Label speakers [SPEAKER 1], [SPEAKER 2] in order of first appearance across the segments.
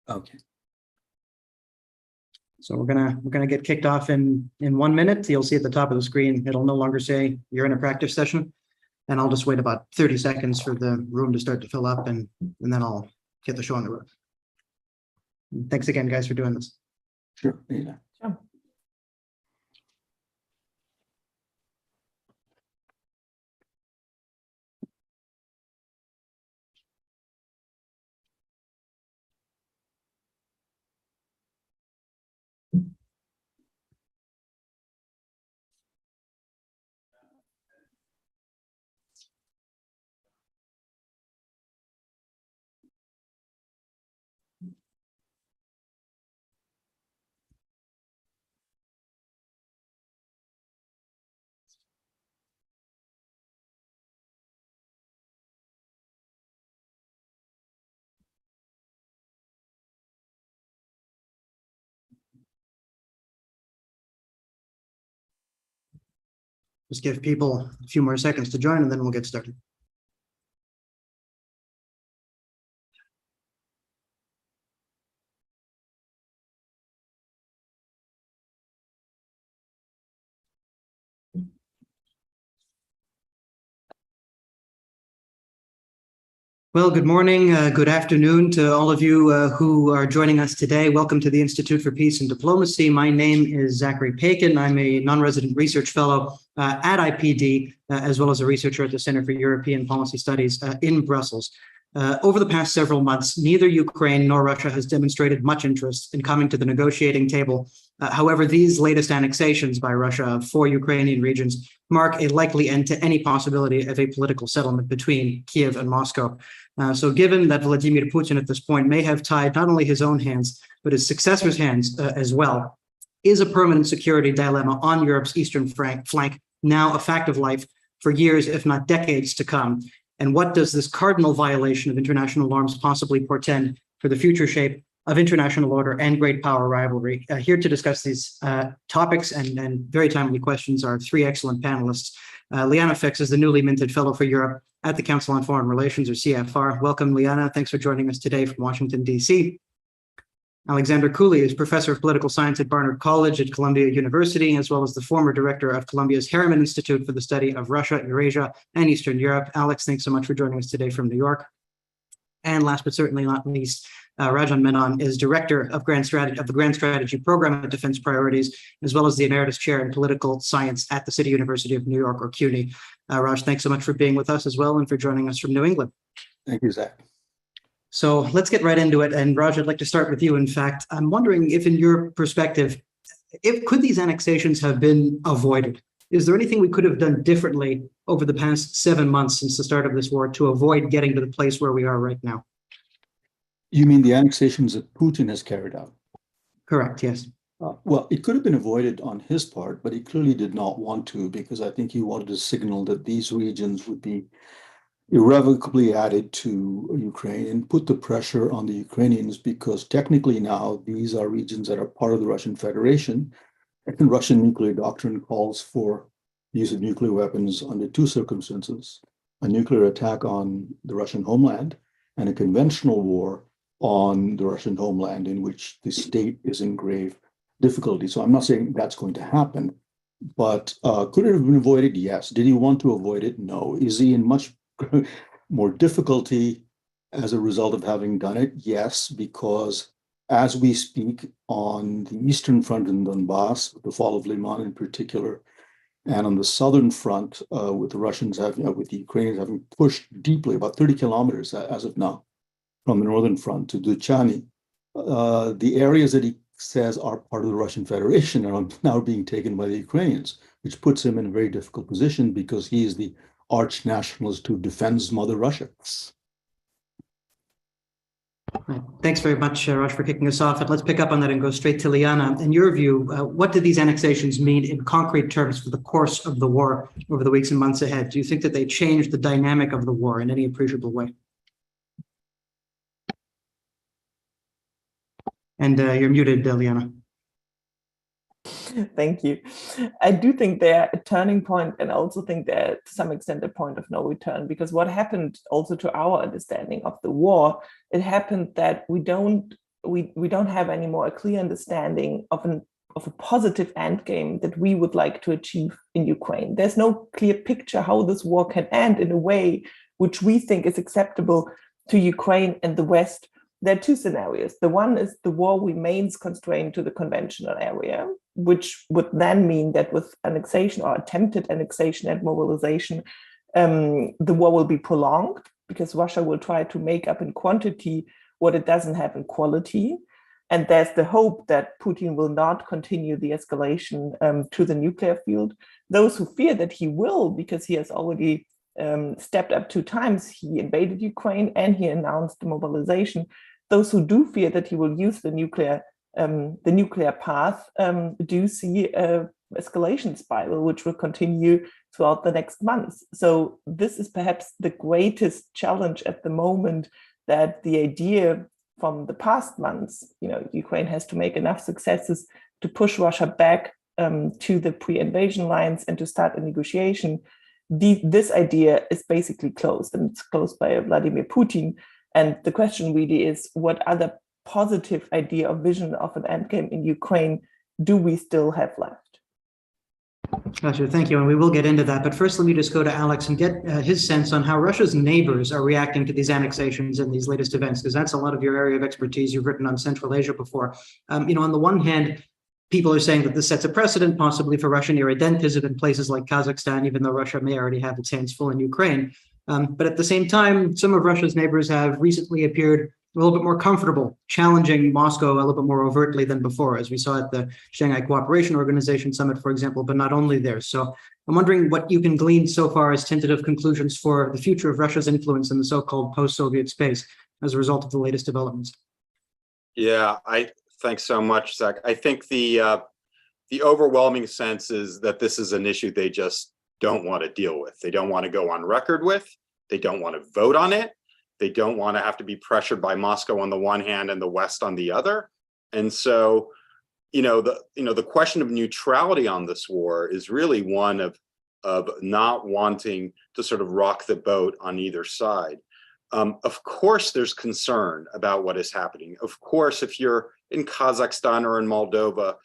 [SPEAKER 1] Okay.
[SPEAKER 2] So we're gonna get kicked off in 1 minute. You'll see at the top of the screen, it'll no longer say you're in a practice session. And I'll just wait about 30 seconds for the room to start to fill up, and then I'll get the show on the road. Thanks again, guys, for doing this.
[SPEAKER 1] Sure. Yeah.
[SPEAKER 3] Sure.
[SPEAKER 2] Just give people a few more seconds to join, and then we'll get started. Well, good morning, good afternoon to all of you who are joining us today. Welcome to the Institute for Peace and Diplomacy. My name is Zachary Pakin. I'm a non-resident research fellow at IPD, as well as a researcher at the Center for European Policy Studies in Brussels. Over the past several months, neither Ukraine nor Russia has demonstrated much interest in coming to the negotiating table. However, these latest annexations by Russia of 4 Ukrainian regions mark a likely end to any possibility of a political settlement between Kyiv and Moscow. So given that Vladimir Putin at this point may have tied not only his own hands, but his successor's hands as well, is a permanent security dilemma on Europe's eastern flank now a fact of life for years, if not decades to come? And what does this cardinal violation of international norms possibly portend for the future shape of international order and great power rivalry? Here to discuss these topics and very timely questions are 3 excellent panelists. Liana Fix is the newly minted Fellow for Europe at the Council on Foreign Relations, or CFR. Welcome, Liana. Thanks for joining us today from Washington, D.C. Alexander Cooley is Professor of Political Science at Barnard College at Columbia University, as well as the former director of Columbia's Harriman Institute for the Study of Russia, Eurasia, and Eastern Europe. Alex, thanks so much for joining us today from New York. And last but certainly not least, Rajan Menon is Director of the Grand Strategy Program at Defense Priorities, as well as the Emeritus Chair in Political Science at the City University of New York, or CUNY. Raj, thanks so much for being with us as well and for joining us from New England.
[SPEAKER 1] Thank you, Zach.
[SPEAKER 2] So let's get right into it. And Raj, I'd like to start with you. In fact, I'm wondering if in your perspective, could these annexations have been avoided? Is there anything we could have done differently over the past 7 months since the start of this war to avoid getting to the place where we are right now?
[SPEAKER 1] You mean the annexations that Putin has carried out?
[SPEAKER 2] Correct, yes.
[SPEAKER 1] Well, it could have been avoided on his part, but he clearly did not want to, because I think he wanted to signal that these regions would be irrevocably added to Ukraine and put the pressure on the Ukrainians, because technically now these are regions that are part of the Russian Federation. And Russian nuclear doctrine calls for the use of nuclear weapons under 2 circumstances: a nuclear attack on the Russian homeland and a conventional war on the Russian homeland in which the state is in grave difficulty. So I'm not saying that's going to happen, but could it have been avoided? Yes. Did he want to avoid it? No. Is he in much more difficulty as a result of having done it? Yes, because as we speak on the Eastern Front in Donbass, the fall of Liman in particular, and on the Southern Front, with the Russians having, with the Ukrainians having pushed deeply, about 30 kilometers as of now, from the Northern Front to Duchany, the areas that he says are part of the Russian Federation are now being taken by the Ukrainians, which puts him in a very difficult position because he is the arch nationalist who defends Mother Russia.
[SPEAKER 2] Right. Thanks very much, Raj, for kicking us off. And let's pick up on that and go straight to Liana. In your view, what do these annexations mean in concrete terms for the course of the war over the weeks and months ahead? Do you think that they change the dynamic of the war in any appreciable way? And you're muted, Liana.
[SPEAKER 3] Thank you. I do think they're a turning point, and I also think they're to some extent a point of no return, because what happened also to our understanding of the war, it happened that we don't we don't have anymore a clear understanding of a positive endgame that we would like to achieve in Ukraine. There's no clear picture how this war can end in a way which we think is acceptable to Ukraine and the West. There are two scenarios. The one is the war remains constrained to the conventional area, which would then mean that with annexation or attempted annexation and mobilization, the war will be prolonged because Russia will try to make up in quantity what it doesn't have in quality. And there's the hope that Putin will not continue the escalation to the nuclear field. Those who fear that he will, because he has already stepped up 2 times, he invaded Ukraine and he announced the mobilization. Those who do fear that he will use the nuclear path do see an escalation spiral, which will continue throughout the next months. So this is perhaps the greatest challenge at the moment, that the idea from the past months, Ukraine has to make enough successes to push Russia back to the pre-invasion lines and to start a negotiation. This idea is basically closed, and it's closed by Vladimir Putin. And the question really is, what other positive idea or vision of an endgame in Ukraine do we still have left?
[SPEAKER 2] Gotcha. Thank you. And we will get into that. But first, let me just go to Alex and get his sense on how Russia's neighbors are reacting to these annexations and these latest events, because that's a lot of your area of expertise. You've written on Central Asia before. On the one hand, people are saying that this sets a precedent possibly for Russian irredentism in places like Kazakhstan, even though Russia may already have its hands full in Ukraine. But at the same time, some of Russia's neighbors have recently appeared a little bit more comfortable challenging Moscow a little bit more overtly than before, as we saw at the Shanghai Cooperation Organization Summit, for example, but not only there. So I'm wondering what you can glean so far as tentative conclusions for the future of Russia's influence in the so-called post-Soviet space as a result of the latest developments.
[SPEAKER 4] Yeah, thanks so much, Zach. I think the overwhelming sense is that this is an issue they just don't want to deal with. They don't want to go on record with. They don't want to vote on it. They don't want to have to be pressured by Moscow on the one hand and the West on the other. And so, the question of neutrality on this war is really one of not wanting to sort of rock the boat on either side. Of course, there's concern about what is happening. Of course, if you're in Kazakhstan or in Moldova,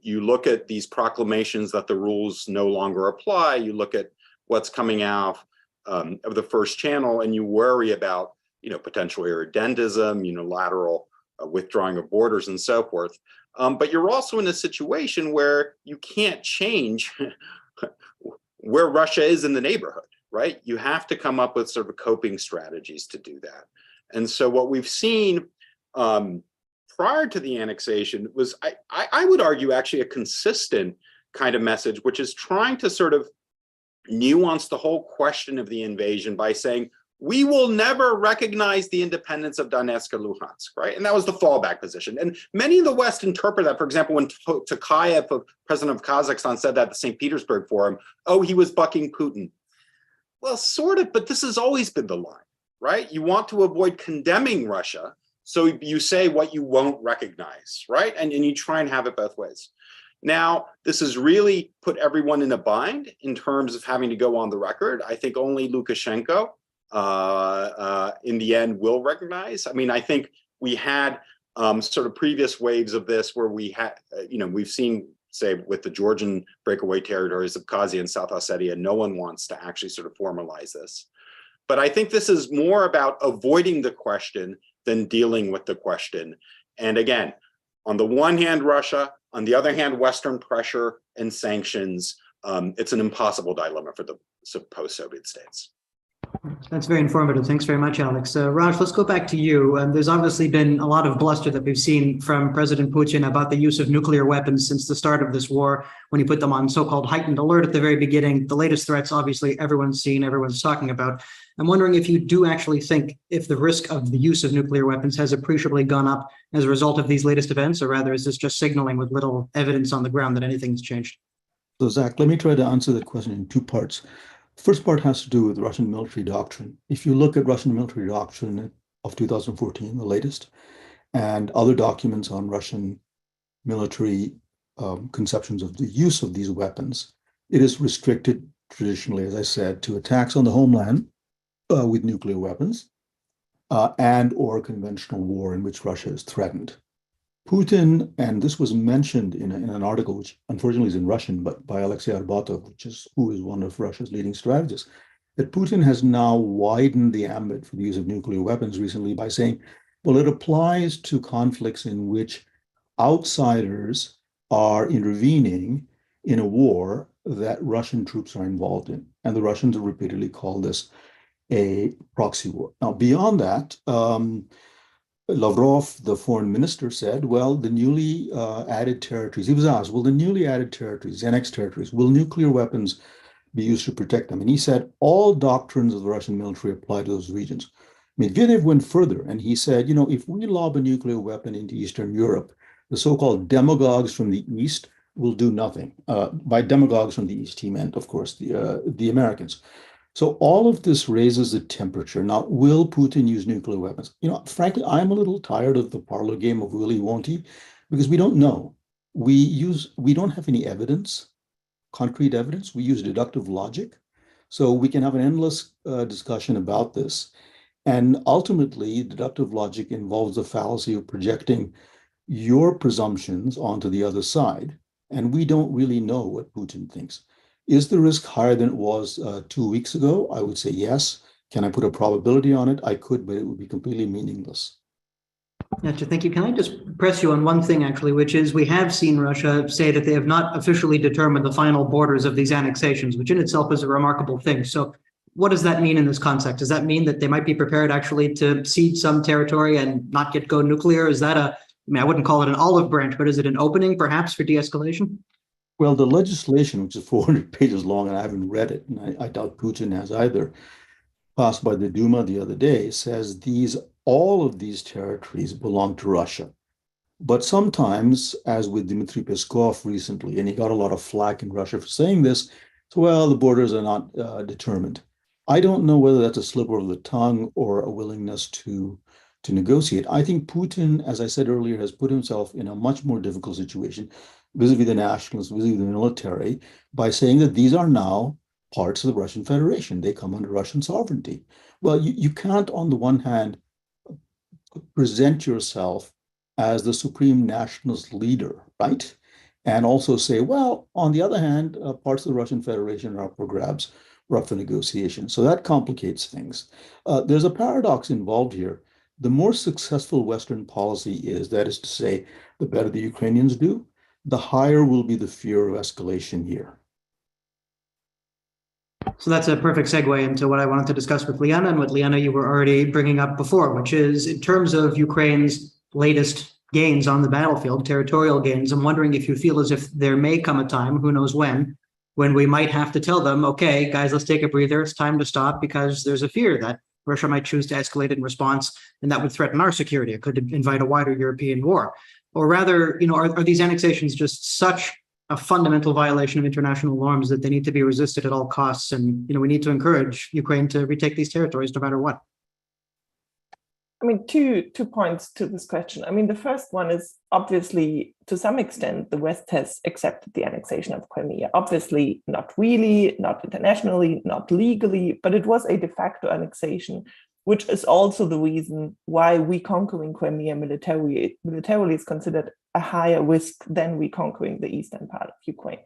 [SPEAKER 4] you look at these proclamations that the rules no longer apply. You look at what's coming out of the First Channel, and you worry about, potential irredentism, unilateral withdrawing of borders, and so forth. But you're also in a situation where you can't change where Russia is in the neighborhood, right? You have to come up with sort of coping strategies to do that. And so what we've seen prior to the annexation was, I would argue, actually a consistent kind of message, which is trying to sort of nuance the whole question of the invasion by saying, we will never recognize the independence of Donetsk or Luhansk, right? And that was the fallback position. And many in the West interpret that, for example, when Tokayev, president of Kazakhstan, said that at the St. Petersburg Forum, oh, he was bucking Putin. Well, sort of, but this has always been the line, right? You want to avoid condemning Russia, so you say what you won't recognize, right? And you try and have it both ways. Now, this has really put everyone in a bind in terms of having to go on the record. I think only Lukashenko, in the end, will recognize. I mean, I think we had sort of previous waves of this where we had, we've seen, say, with the Georgian breakaway territories of Abkhazia and South Ossetia, no one wants to actually sort of formalize this. But I think this is more about avoiding the question than dealing with the question. And again, on the one hand, Russia, on the other hand, Western pressure and sanctions. It's an impossible dilemma for the post-Soviet states.
[SPEAKER 2] That's very informative. Thanks very much, Alex. Raj, let's go back to you. There's obviously been a lot of bluster that we've seen from President Putin about the use of nuclear weapons since the start of this war, when he put them on so-called heightened alert at the very beginning. The latest threats, obviously, everyone's seen, everyone's talking about. I'm wondering if you do actually think if the risk of the use of nuclear weapons has appreciably gone up as a result of these latest events, or rather is this just signaling with little evidence on the ground that anything's changed?
[SPEAKER 1] So, Zach, let me try to answer the question in 2 parts. First part has to do with Russian military doctrine. If you look at Russian military doctrine of 2014, the latest, and other documents on Russian military conceptions of the use of these weapons, it is restricted traditionally, as I said, to attacks on the homeland with nuclear weapons, and or conventional war in which Russia is threatened. Putin, and this was mentioned in an article, which unfortunately is in Russian, but by Alexei Arbatov, who is one of Russia's leading strategists, that Putin has now widened the ambit for the use of nuclear weapons recently by saying, well, it applies to conflicts in which outsiders are intervening in a war that Russian troops are involved in. And the Russians have repeatedly called this a proxy war. Now, beyond that, Lavrov, the foreign minister, said, well, the newly added territories, he was asked, well, the newly added territories, annexed territories, will nuclear weapons be used to protect them? And he said, all doctrines of the Russian military apply to those regions. Medvedev went further and he said, if we lob a nuclear weapon into Eastern Europe, the so-called demagogues from the East will do nothing. By demagogues from the East, he meant, of course, the Americans. So all of this raises the temperature. Now, will Putin use nuclear weapons? Frankly, I'm a little tired of the parlor game of will he, won't he? Because we don't know. We don't have any evidence, concrete evidence. We use deductive logic. So we can have an endless discussion about this. And ultimately, deductive logic involves the fallacy of projecting your presumptions onto the other side. And we don't really know what Putin thinks. Is the risk higher than it was 2 weeks ago? I would say yes. Can I put a probability on it? I could, but it would be completely meaningless.
[SPEAKER 2] Gotcha. Thank you. Can I just press you on one thing, actually, which is we have seen Russia say that they have not officially determined the final borders of these annexations, which in itself is a remarkable thing. So what does that mean in this context? Does that mean that they might be prepared actually to cede some territory and not go nuclear? Is that I wouldn't call it an olive branch, but is it an opening perhaps for de-escalation?
[SPEAKER 1] Well, the legislation, which is 400 pages long, and I haven't read it, and I doubt Putin has either, passed by the Duma the other day, says all of these territories belong to Russia. But sometimes, as with Dmitry Peskov recently, and he got a lot of flack in Russia for saying this, so, well, the borders are not determined. I don't know whether that's a slip of the tongue or a willingness to negotiate. I think Putin, as I said earlier, has put himself in a much more difficult situation vis-a-vis the nationalists, vis-a-vis the military, by saying that these are now parts of the Russian Federation. They come under Russian sovereignty. Well, you can't, on the one hand, present yourself as the supreme nationalist leader, right? And also say, well, on the other hand, parts of the Russian Federation are up for grabs, or up for negotiation. So that complicates things. There's a paradox involved here. The more successful Western policy is, that is to say, the better the Ukrainians do, the higher will be the fear of escalation here.
[SPEAKER 2] So that's a perfect segue into what I wanted to discuss with Liana, and what Liana you were already bringing up before, which is in terms of Ukraine's latest gains on the battlefield, territorial gains. I'm wondering if you feel as if there may come a time, who knows when we might have to tell them, okay, guys, let's take a breather. It's time to stop, because there's a fear that Russia might choose to escalate in response, and that would threaten our security. It could invite a wider European war. Or rather, are these annexations just such a fundamental violation of international norms that they need to be resisted at all costs? And, we need to encourage Ukraine to retake these territories no matter what.
[SPEAKER 3] Two points to this question. The first one is, obviously, to some extent, the West has accepted the annexation of Crimea. Obviously, not really, not internationally, not legally, but it was a de facto annexation, which is also the reason why reconquering Crimea militarily is considered a higher risk than reconquering the eastern part of Ukraine.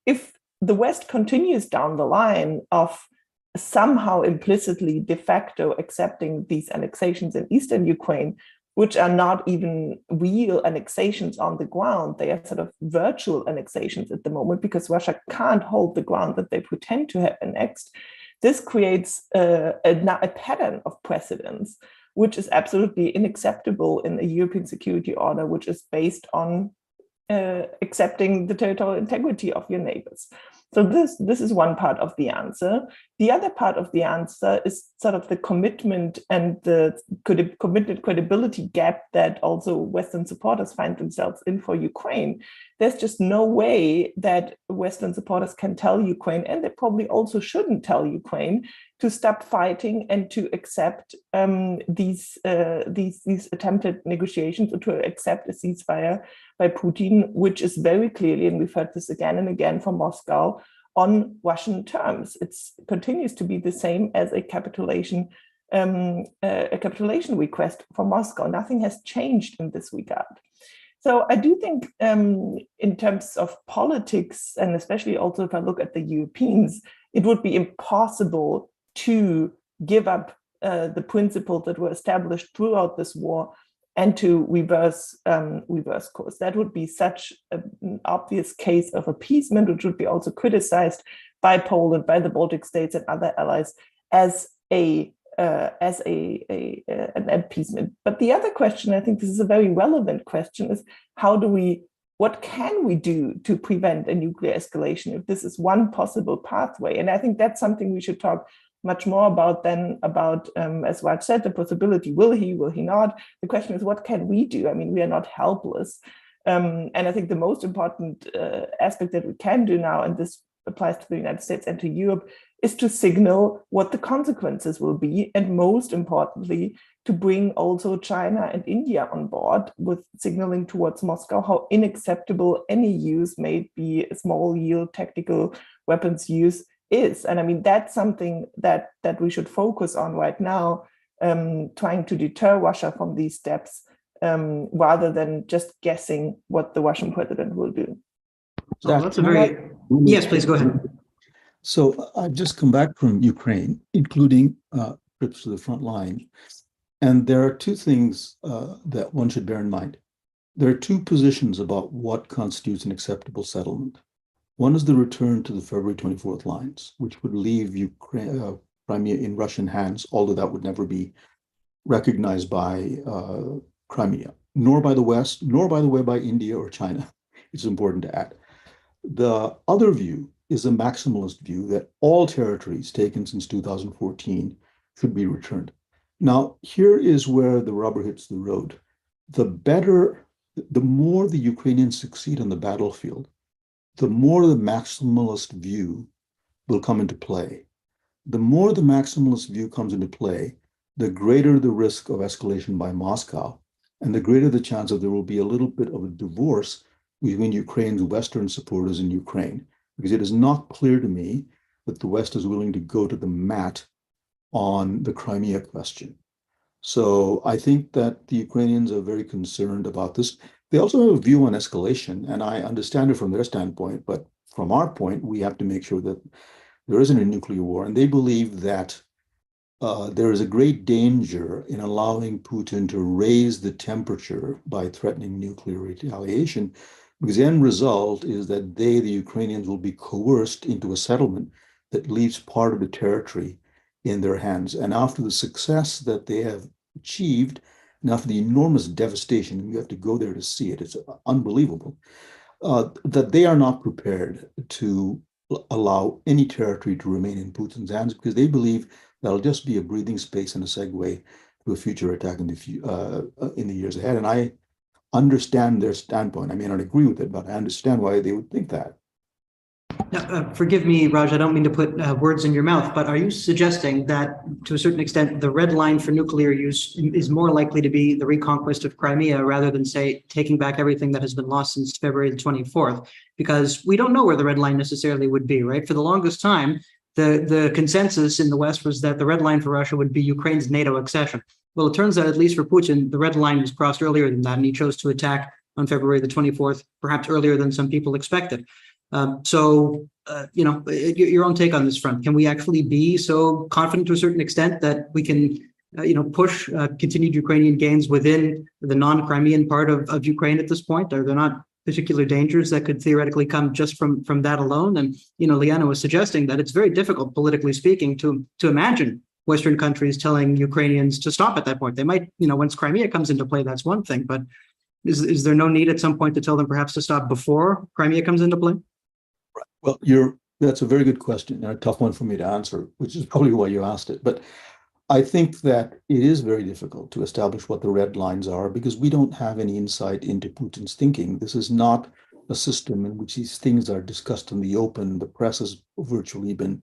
[SPEAKER 3] If the West continues down the line of somehow implicitly de facto accepting these annexations in eastern Ukraine, which are not even real annexations on the ground, they are sort of virtual annexations at the moment, because Russia can't hold the ground that they pretend to have annexed, this creates a pattern of precedence, which is absolutely unacceptable in a European security order, which is based on accepting the territorial integrity of your neighbors. So this is one part of the answer. The other part of the answer is sort of the commitment and the committed credibility gap that also Western supporters find themselves in for Ukraine. There's just no way that Western supporters can tell Ukraine, and they probably also shouldn't tell Ukraine, to stop fighting and to accept these attempted negotiations, or to accept a ceasefire by Putin, which is very clearly, and we've heard this again and again from Moscow, on Russian terms. It continues to be the same as a capitulation a capitulation request from Moscow. Nothing has changed in this regard. So I do think in terms of politics, and especially also if I look at the Europeans, it would be impossible to give up the principles that were established throughout this war and to reverse course. That would be such an obvious case of appeasement, which would be also criticized by Poland, by the Baltic states and other allies as an appeasement. But the other question, I think this is a very relevant question, is what can we do to prevent a nuclear escalation if this is one possible pathway? And I think that's something we should talk much more about than about, as Raj said, the possibility, will he not? The question is, what can we do? I mean, we are not helpless. And I think the most important aspect that we can do now, and this applies to the United States and to Europe, is to signal what the consequences will be, and most importantly, to bring also China and India on board with signaling towards Moscow how unacceptable any use, may be a small yield tactical weapons use, is. And I mean, that's something that we should focus on right now, trying to deter Russia from these steps, rather than just guessing what the Russian president will do.
[SPEAKER 2] That's a very... Yes, please go ahead.
[SPEAKER 1] So I've just come back from Ukraine, including trips to the front line. And there are two things that one should bear in mind. There are two positions about what constitutes an acceptable settlement. One is the return to the February 24th lines, which would leave Ukraine, Crimea in Russian hands, although that would never be recognized by Crimea, nor by the West, nor, by the way, by India or China. It's important to add. The other view is a maximalist view that all territories taken since 2014 should be returned. Now, here is where the rubber hits the road. The more the Ukrainians succeed on the battlefield, the more the maximalist view will come into play. The more the maximalist view comes into play, the greater the risk of escalation by Moscow, and the greater the chance that there will be a little bit of a divorce between Ukraine's Western supporters in Ukraine, because it is not clear to me that the West is willing to go to the mat on the Crimea question. So I think that the Ukrainians are very concerned about this. They also have a view on escalation, and I understand it from their standpoint, but from our point, we have to make sure that there isn't a nuclear war. And they believe that there is a great danger in allowing Putin to raise the temperature by threatening nuclear retaliation, because the end result is that the Ukrainians, will be coerced into a settlement that leaves part of the territory in their hands. And after the success that they have achieved, and after the enormous devastation, you have to go there to see it, it's unbelievable, that they are not prepared to allow any territory to remain in Putin's hands, because they believe that'll just be a breathing space and a segue to a future attack in the years ahead. And I understand their standpoint. I may not agree with it, but I understand why they would think that.
[SPEAKER 2] Now, forgive me, Raj, I don't mean to put words in your mouth, but are you suggesting that, to a certain extent, the red line for nuclear use is more likely to be the reconquest of Crimea rather than, say, taking back everything that has been lost since February the 24th? Because we don't know where the red line necessarily would be, right? For the longest time, the consensus in the West was that the red line for Russia would be Ukraine's NATO accession. Well, it turns out, at least for Putin, the red line was crossed earlier than that, and he chose to attack on February the 24th, perhaps earlier than some people expected. Your own take on this front. Can we actually be so confident to a certain extent that we can, push continued Ukrainian gains within the non-Crimean part of Ukraine at this point? Are there not particular dangers that could theoretically come just from that alone? And, Liana was suggesting that it's very difficult, politically speaking, to imagine Western countries telling Ukrainians to stop at that point. They might, once Crimea comes into play, that's one thing, but is there no need at some point to tell them perhaps to stop before Crimea comes into play?
[SPEAKER 1] Well, that's a very good question, and a tough one for me to answer, which is probably why you asked it. But I think that it is very difficult to establish what the red lines are, because we don't have any insight into Putin's thinking. This is not a system in which these things are discussed in the open. The press has virtually been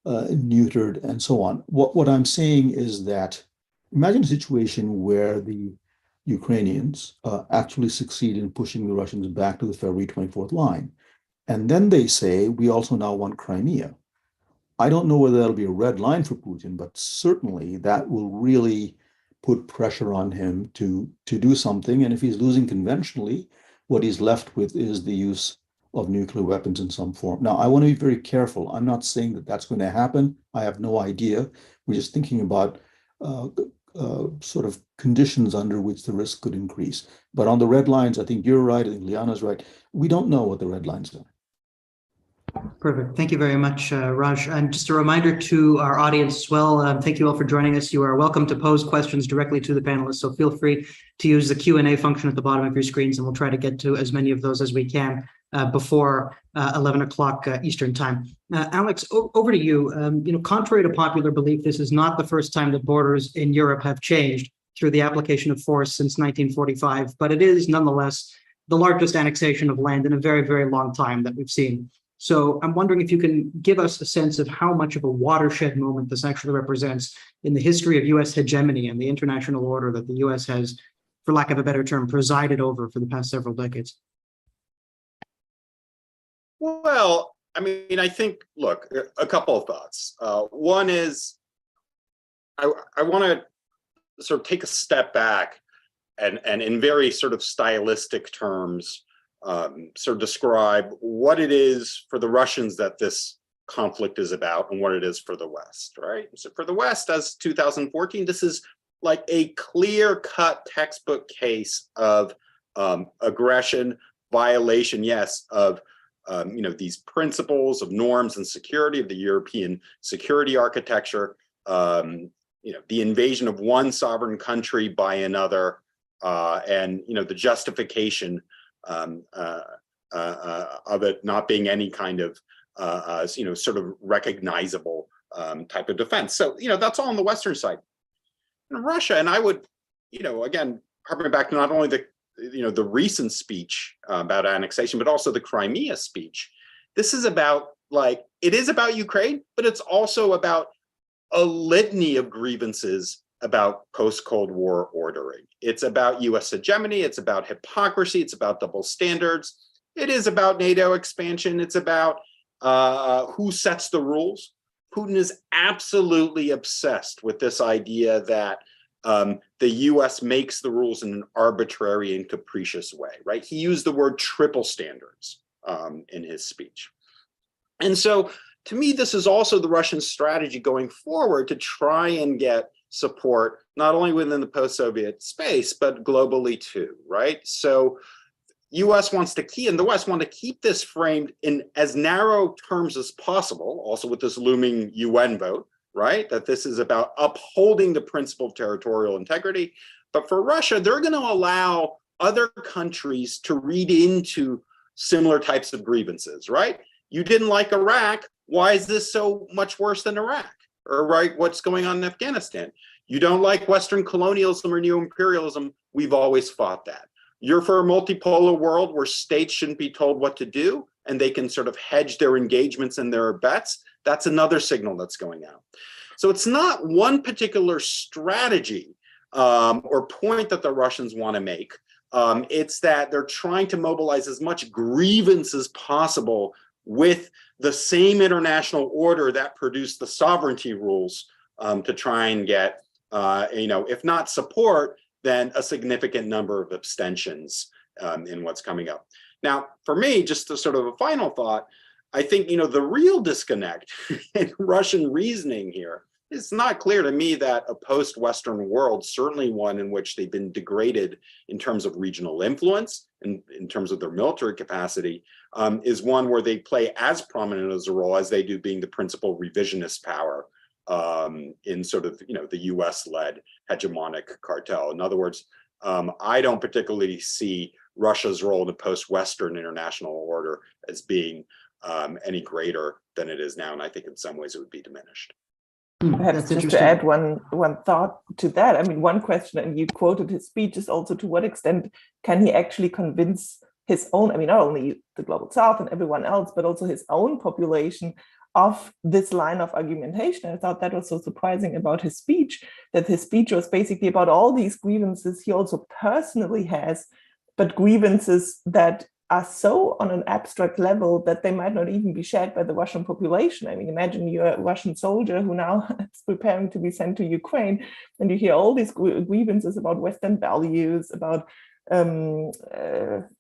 [SPEAKER 1] neutered and so on. What I'm saying is that imagine a situation where the Ukrainians actually succeed in pushing the Russians back to the February 24th line. And then they say, we also now want Crimea. I don't know whether that'll be a red line for Putin, but certainly that will really put pressure on him to do something. And if he's losing conventionally, what he's left with is the use of nuclear weapons in some form. Now, I want to be very careful. I'm not saying that that's going to happen. I have no idea. We're just thinking about sort of conditions under which the risk could increase. But on the red lines, I think you're right. I think Liana's right. We don't know what the red lines are.
[SPEAKER 2] Perfect. Thank you very much, Raj. And just a reminder to our audience as well, thank you all for joining us. You are welcome to pose questions directly to the panelists, so feel free to use the Q&A function at the bottom of your screens, and we'll try to get to as many of those as we can before 11 o'clock Eastern time. Alex, over to you. Contrary to popular belief, this is not the first time that borders in Europe have changed through the application of force since 1945, but it is nonetheless the largest annexation of land in a very, very long time that we've seen. So I'm wondering if you can give us a sense of how much of a watershed moment this actually represents in the history of U.S. hegemony and the international order that the U.S. has, for lack of a better term, presided over for the past several decades.
[SPEAKER 4] Well, I mean, I think, look, a couple of thoughts. One is I want to sort of take a step back and in very sort of stylistic terms, sort of describe what it is for the Russians that this conflict is about and what it is for the West, right? So for the West, as 2014, this is like a clear-cut textbook case of aggression, violation, yes, of these principles of norms and security of the European security architecture, the invasion of one sovereign country by another, and the justification of it not being any kind of sort of recognizable type of defense. So that's all on the Western side. In Russia, and I would again harping back to not only the recent speech about annexation, but also the Crimea speech. This is about it is about Ukraine, but it's also about a litany of grievances about post-Cold War ordering. It's about US hegemony, it's about hypocrisy, it's about double standards, it is about NATO expansion, it's about who sets the rules. Putin is absolutely obsessed with this idea that the US makes the rules in an arbitrary and capricious way, right? He used the word triple standards in his speech. And so to me, this is also the Russian strategy going forward to try and get support, not only within the post-Soviet space, but globally too, right? So US wants to keep, and the West want to keep this framed in as narrow terms as possible, also with this looming UN vote, right? That this is about upholding the principle of territorial integrity. But for Russia, they're going to allow other countries to read into similar types of grievances, right? You didn't like Iraq. Why is this so much worse than Iraq? Or right, what's going on in Afghanistan? You don't like Western colonialism or neo-imperialism. We've always fought that. You're for a multipolar world where states shouldn't be told what to do and they can sort of hedge their engagements and their bets. That's another signal that's going out. So it's not one particular strategy or point that the Russians want to make. It's that they're trying to mobilize as much grievance as possible with the same international order that produced the sovereignty rules to try and get, if not support, then a significant number of abstentions in what's coming up. Now, for me, just a sort of a final thought, I think, the real disconnect in Russian reasoning here, it's not clear to me that a post-Western world, certainly one in which they've been degraded in terms of regional influence and in terms of their military capacity, is one where they play as prominent as a role as they do being the principal revisionist power in sort of, the US-led hegemonic cartel. In other words, I don't particularly see Russia's role in the post-Western international order as being any greater than it is now. And I think in some ways it would be diminished.
[SPEAKER 3] Perhaps just to add one thought to that. I mean, one question, and you quoted his speech, is also to what extent can he actually convince his own, I mean, not only the global South and everyone else, but also his own population of this line of argumentation. I thought that was so surprising about his speech, that his speech was basically about all these grievances he also personally has, but grievances that are so on an abstract level that they might not even be shared by the Russian population. I mean, imagine you're a Russian soldier who now is preparing to be sent to Ukraine, and you hear all these grievances about Western values, about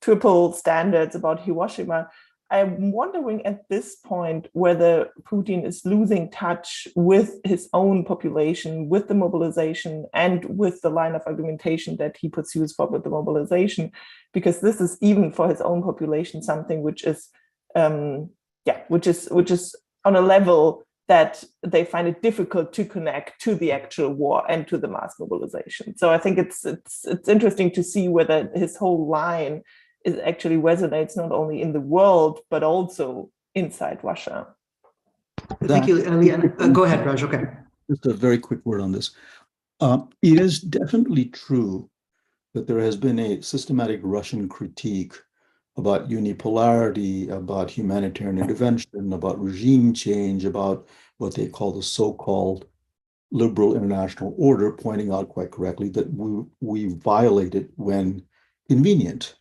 [SPEAKER 3] triple standards, about Hiroshima. I'm wondering at this point whether Putin is losing touch with his own population, with the mobilization, and with the line of argumentation that he pursues for the mobilization, because this is even for his own population something which is, which is on a level that they find it difficult to connect to the actual war and to the mass mobilization. So I think it's interesting to see whether his whole line is actually resonates not only in the world, but also inside Russia.
[SPEAKER 2] Thank you, Leanne. Go ahead, Raj. Okay.
[SPEAKER 1] Just a very quick word on this. It is definitely true that there has been a systematic Russian critique about unipolarity, about humanitarian intervention, about regime change, about what they call the so-called liberal international order, pointing out quite correctly that we violate it when convenient.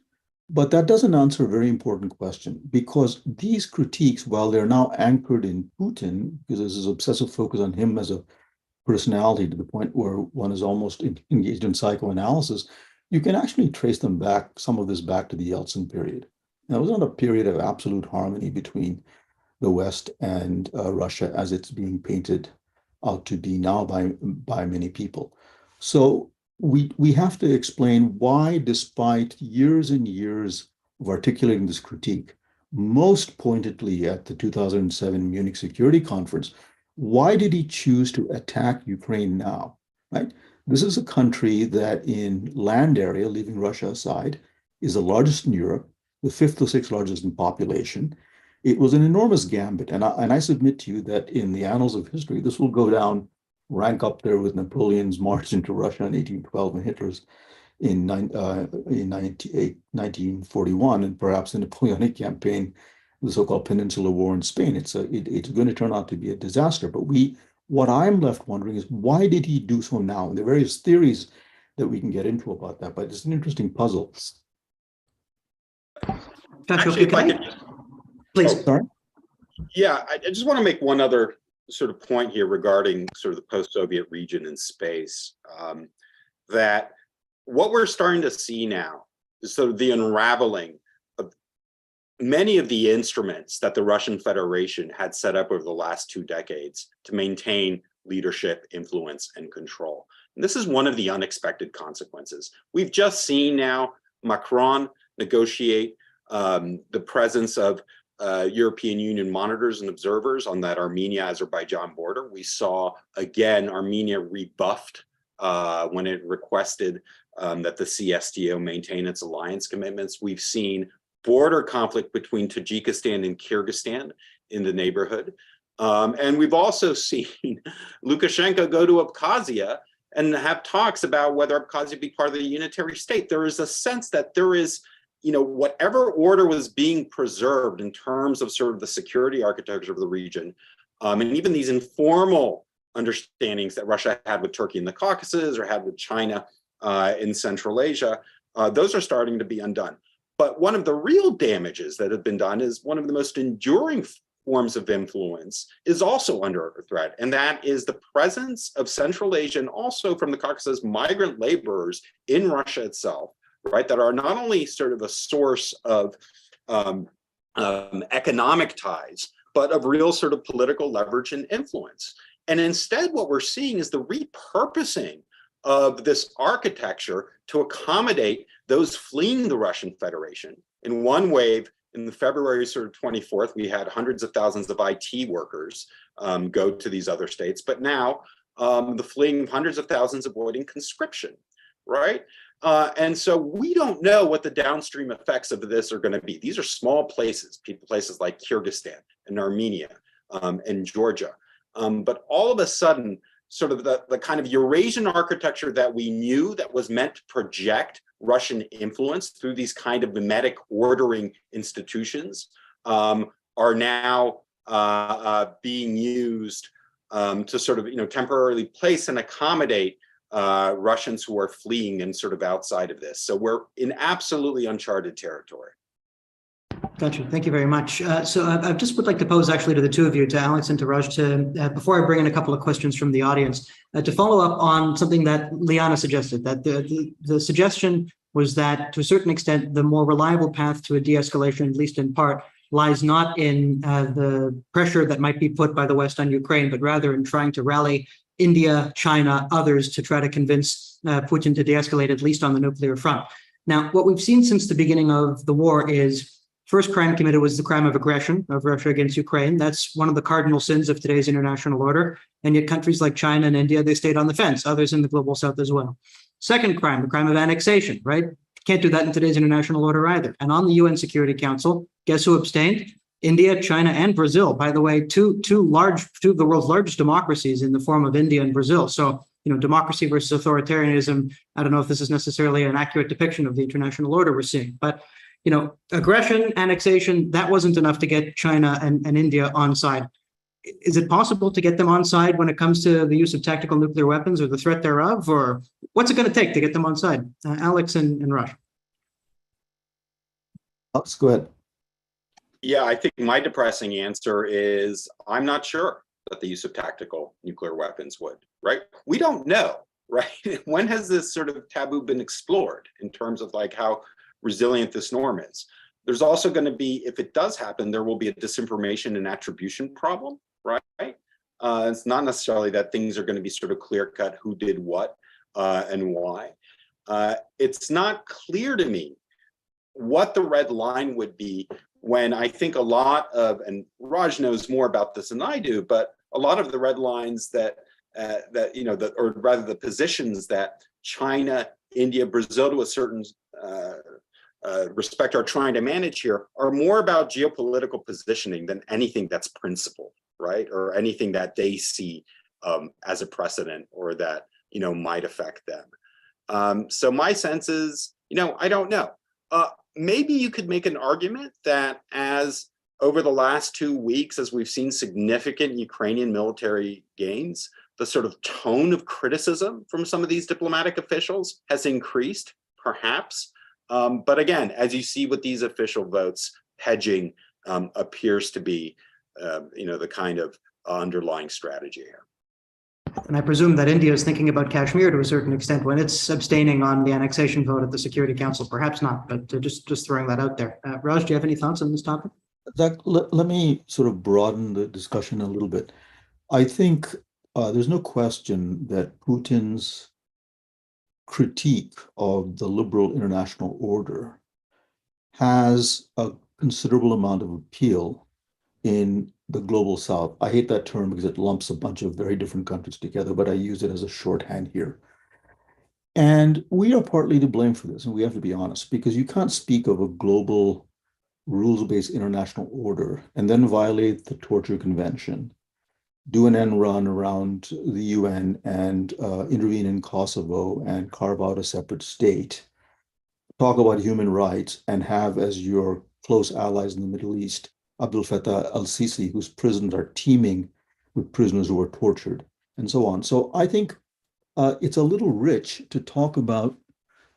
[SPEAKER 1] But that doesn't answer a very important question, because these critiques, while they're now anchored in Putin, because there's this obsessive focus on him as a personality to the point where one is almost engaged in psychoanalysis, you can actually trace them back, some of this back to the Yeltsin period. Now, it was not a period of absolute harmony between the West and Russia as it's being painted out to be now by many people. So we have to explain why, despite years and years of articulating this critique, most pointedly at the 2007 Munich Security Conference, why did he choose to attack Ukraine now, right? This is a country that in land area, leaving Russia aside, is the largest in Europe, the fifth or sixth largest in population. It was an enormous gambit. And I submit to you that in the annals of history, this will go down, rank up there with Napoleon's march into Russia in 1812 and Hitler's in 1941, and perhaps the Napoleonic campaign, the so-called Peninsular War in Spain. It's going to turn out to be a disaster. But what I'm left wondering is, why did he do so now? And there are various theories that we can get into about that, but it's an interesting puzzle.
[SPEAKER 4] Actually, if I could,
[SPEAKER 2] please.
[SPEAKER 1] Sorry?
[SPEAKER 4] Yeah, I just want to make one other sort of point here regarding sort of the post-Soviet region in space, that what we're starting to see now is sort of the unraveling of many of the instruments that the Russian Federation had set up over the last 2 decades to maintain leadership, influence, and control. And this is one of the unexpected consequences. We've just seen now Macron negotiate the presence of European Union monitors and observers on that Armenia-Azerbaijan border. We saw, again, Armenia rebuffed when it requested that the CSTO maintain its alliance commitments. We've seen border conflict between Tajikistan and Kyrgyzstan in the neighborhood. And we've also seen Lukashenko go to Abkhazia and have talks about whether Abkhazia be part of the unitary state. There is a sense that there is, whatever order was being preserved in terms of sort of the security architecture of the region, and even these informal understandings that Russia had with Turkey in the Caucasus or had with China in Central Asia, those are starting to be undone. But one of the real damages that have been done is one of the most enduring forms of influence is also under threat, and that is the presence of Central Asia and also from the Caucasus migrant laborers in Russia itself, right, that are not only sort of a source of economic ties, but of real sort of political leverage and influence. And instead, what we're seeing is the repurposing of this architecture to accommodate those fleeing the Russian Federation. In one wave, in the February sort of 24th, we had hundreds of thousands of IT workers go to these other states, but now the fleeing hundreds of thousands avoiding conscription, right? And so we don't know what the downstream effects of this are going to be. These are small places, places like Kyrgyzstan and Armenia and Georgia. But all of a sudden, sort of the kind of Eurasian architecture that we knew that was meant to project Russian influence through these kind of mimetic ordering institutions are now being used to sort of, temporarily place and accommodate Russians who are fleeing and sort of outside of this. So we're in absolutely uncharted territory.
[SPEAKER 2] Gotcha. Thank you very much. So I just would like to pose actually to the two of you, to Alex and to Raj, before I bring in a couple of questions from the audience, to follow up on something that Liana suggested, that the suggestion was that to a certain extent, the more reliable path to a de-escalation, at least in part, lies not in the pressure that might be put by the West on Ukraine, but rather in trying to rally India, China, others to try to convince Putin to de-escalate, at least on the nuclear front. Now, what we've seen since the beginning of the war is first crime committed was the crime of aggression of Russia against Ukraine. That's one of the cardinal sins of today's international order. And yet countries like China and India, they stayed on the fence, others in the global south as well. Second crime, the crime of annexation, right? Can't do that in today's international order either. And on the UN Security Council, guess who abstained? India, China, and Brazil. By the way, two of the world's largest democracies in the form of India and Brazil. So, democracy versus authoritarianism, I don't know if this is necessarily an accurate depiction of the international order we're seeing, but aggression, annexation, that wasn't enough to get China and India on side. Is it possible to get them on side when it comes to the use of tactical nuclear weapons or the threat thereof? Or what's it going to take to get them on side? Alex and Raj.
[SPEAKER 1] Alex, go ahead.
[SPEAKER 4] Yeah, I think my depressing answer is I'm not sure that the use of tactical nuclear weapons would, right? We don't know, right? When has this sort of taboo been explored in terms of like how resilient this norm is? There's also going to be, if it does happen, there will be a disinformation and attribution problem, right? It's not necessarily that things are going to be sort of clear cut who did what and why. It's not clear to me what the red line would be when I think a lot of, and Raj knows more about this than I do, but a lot of the red lines or rather the positions that China, India, Brazil to a certain respect are trying to manage here are more about geopolitical positioning than anything that's principled, right? Or anything that they see as a precedent or that, might affect them. So my sense is, I don't know. Maybe you could make an argument that as over the last 2 weeks, as we've seen significant Ukrainian military gains, the sort of tone of criticism from some of these diplomatic officials has increased, perhaps. But again, as you see with these official votes, hedging appears to be, the kind of underlying strategy here.
[SPEAKER 2] And I presume that India is thinking about Kashmir to a certain extent when it's abstaining on the annexation vote at the Security Council. Perhaps not, but just throwing that out there. Raj, do you have any thoughts on this topic?
[SPEAKER 1] Zach, let me sort of broaden the discussion a little bit. I think there's no question that Putin's critique of the liberal international order has a considerable amount of appeal in the global south. I hate that term because it lumps a bunch of very different countries together, but I use it as a shorthand here. And we are partly to blame for this, and we have to be honest, because you can't speak of a global rules-based international order and then violate the Torture Convention, do an end run around the UN and intervene in Kosovo and carve out a separate state, talk about human rights and have as your close allies in the Middle East Abdel Fattah al-Sisi, whose prisons are teeming with prisoners who are tortured, and so on. So I think it's a little rich to talk about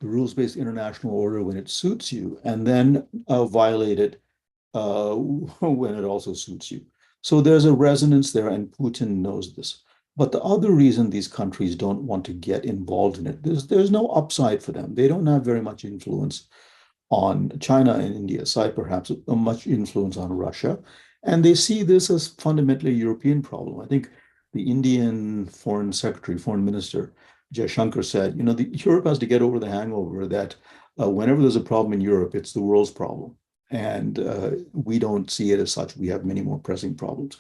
[SPEAKER 1] the rules-based international order when it suits you, and then violate it when it also suits you. So there's a resonance there, and Putin knows this. But the other reason these countries don't want to get involved in it, there's no upside for them. They don't have very much influence on China and India side, perhaps much influence on Russia. And they see this as fundamentally a European problem. I think the Indian foreign minister, Jaishankar, said, Europe has to get over the hangover that whenever there's a problem in Europe, it's the world's problem. And we don't see it as such. We have many more pressing problems.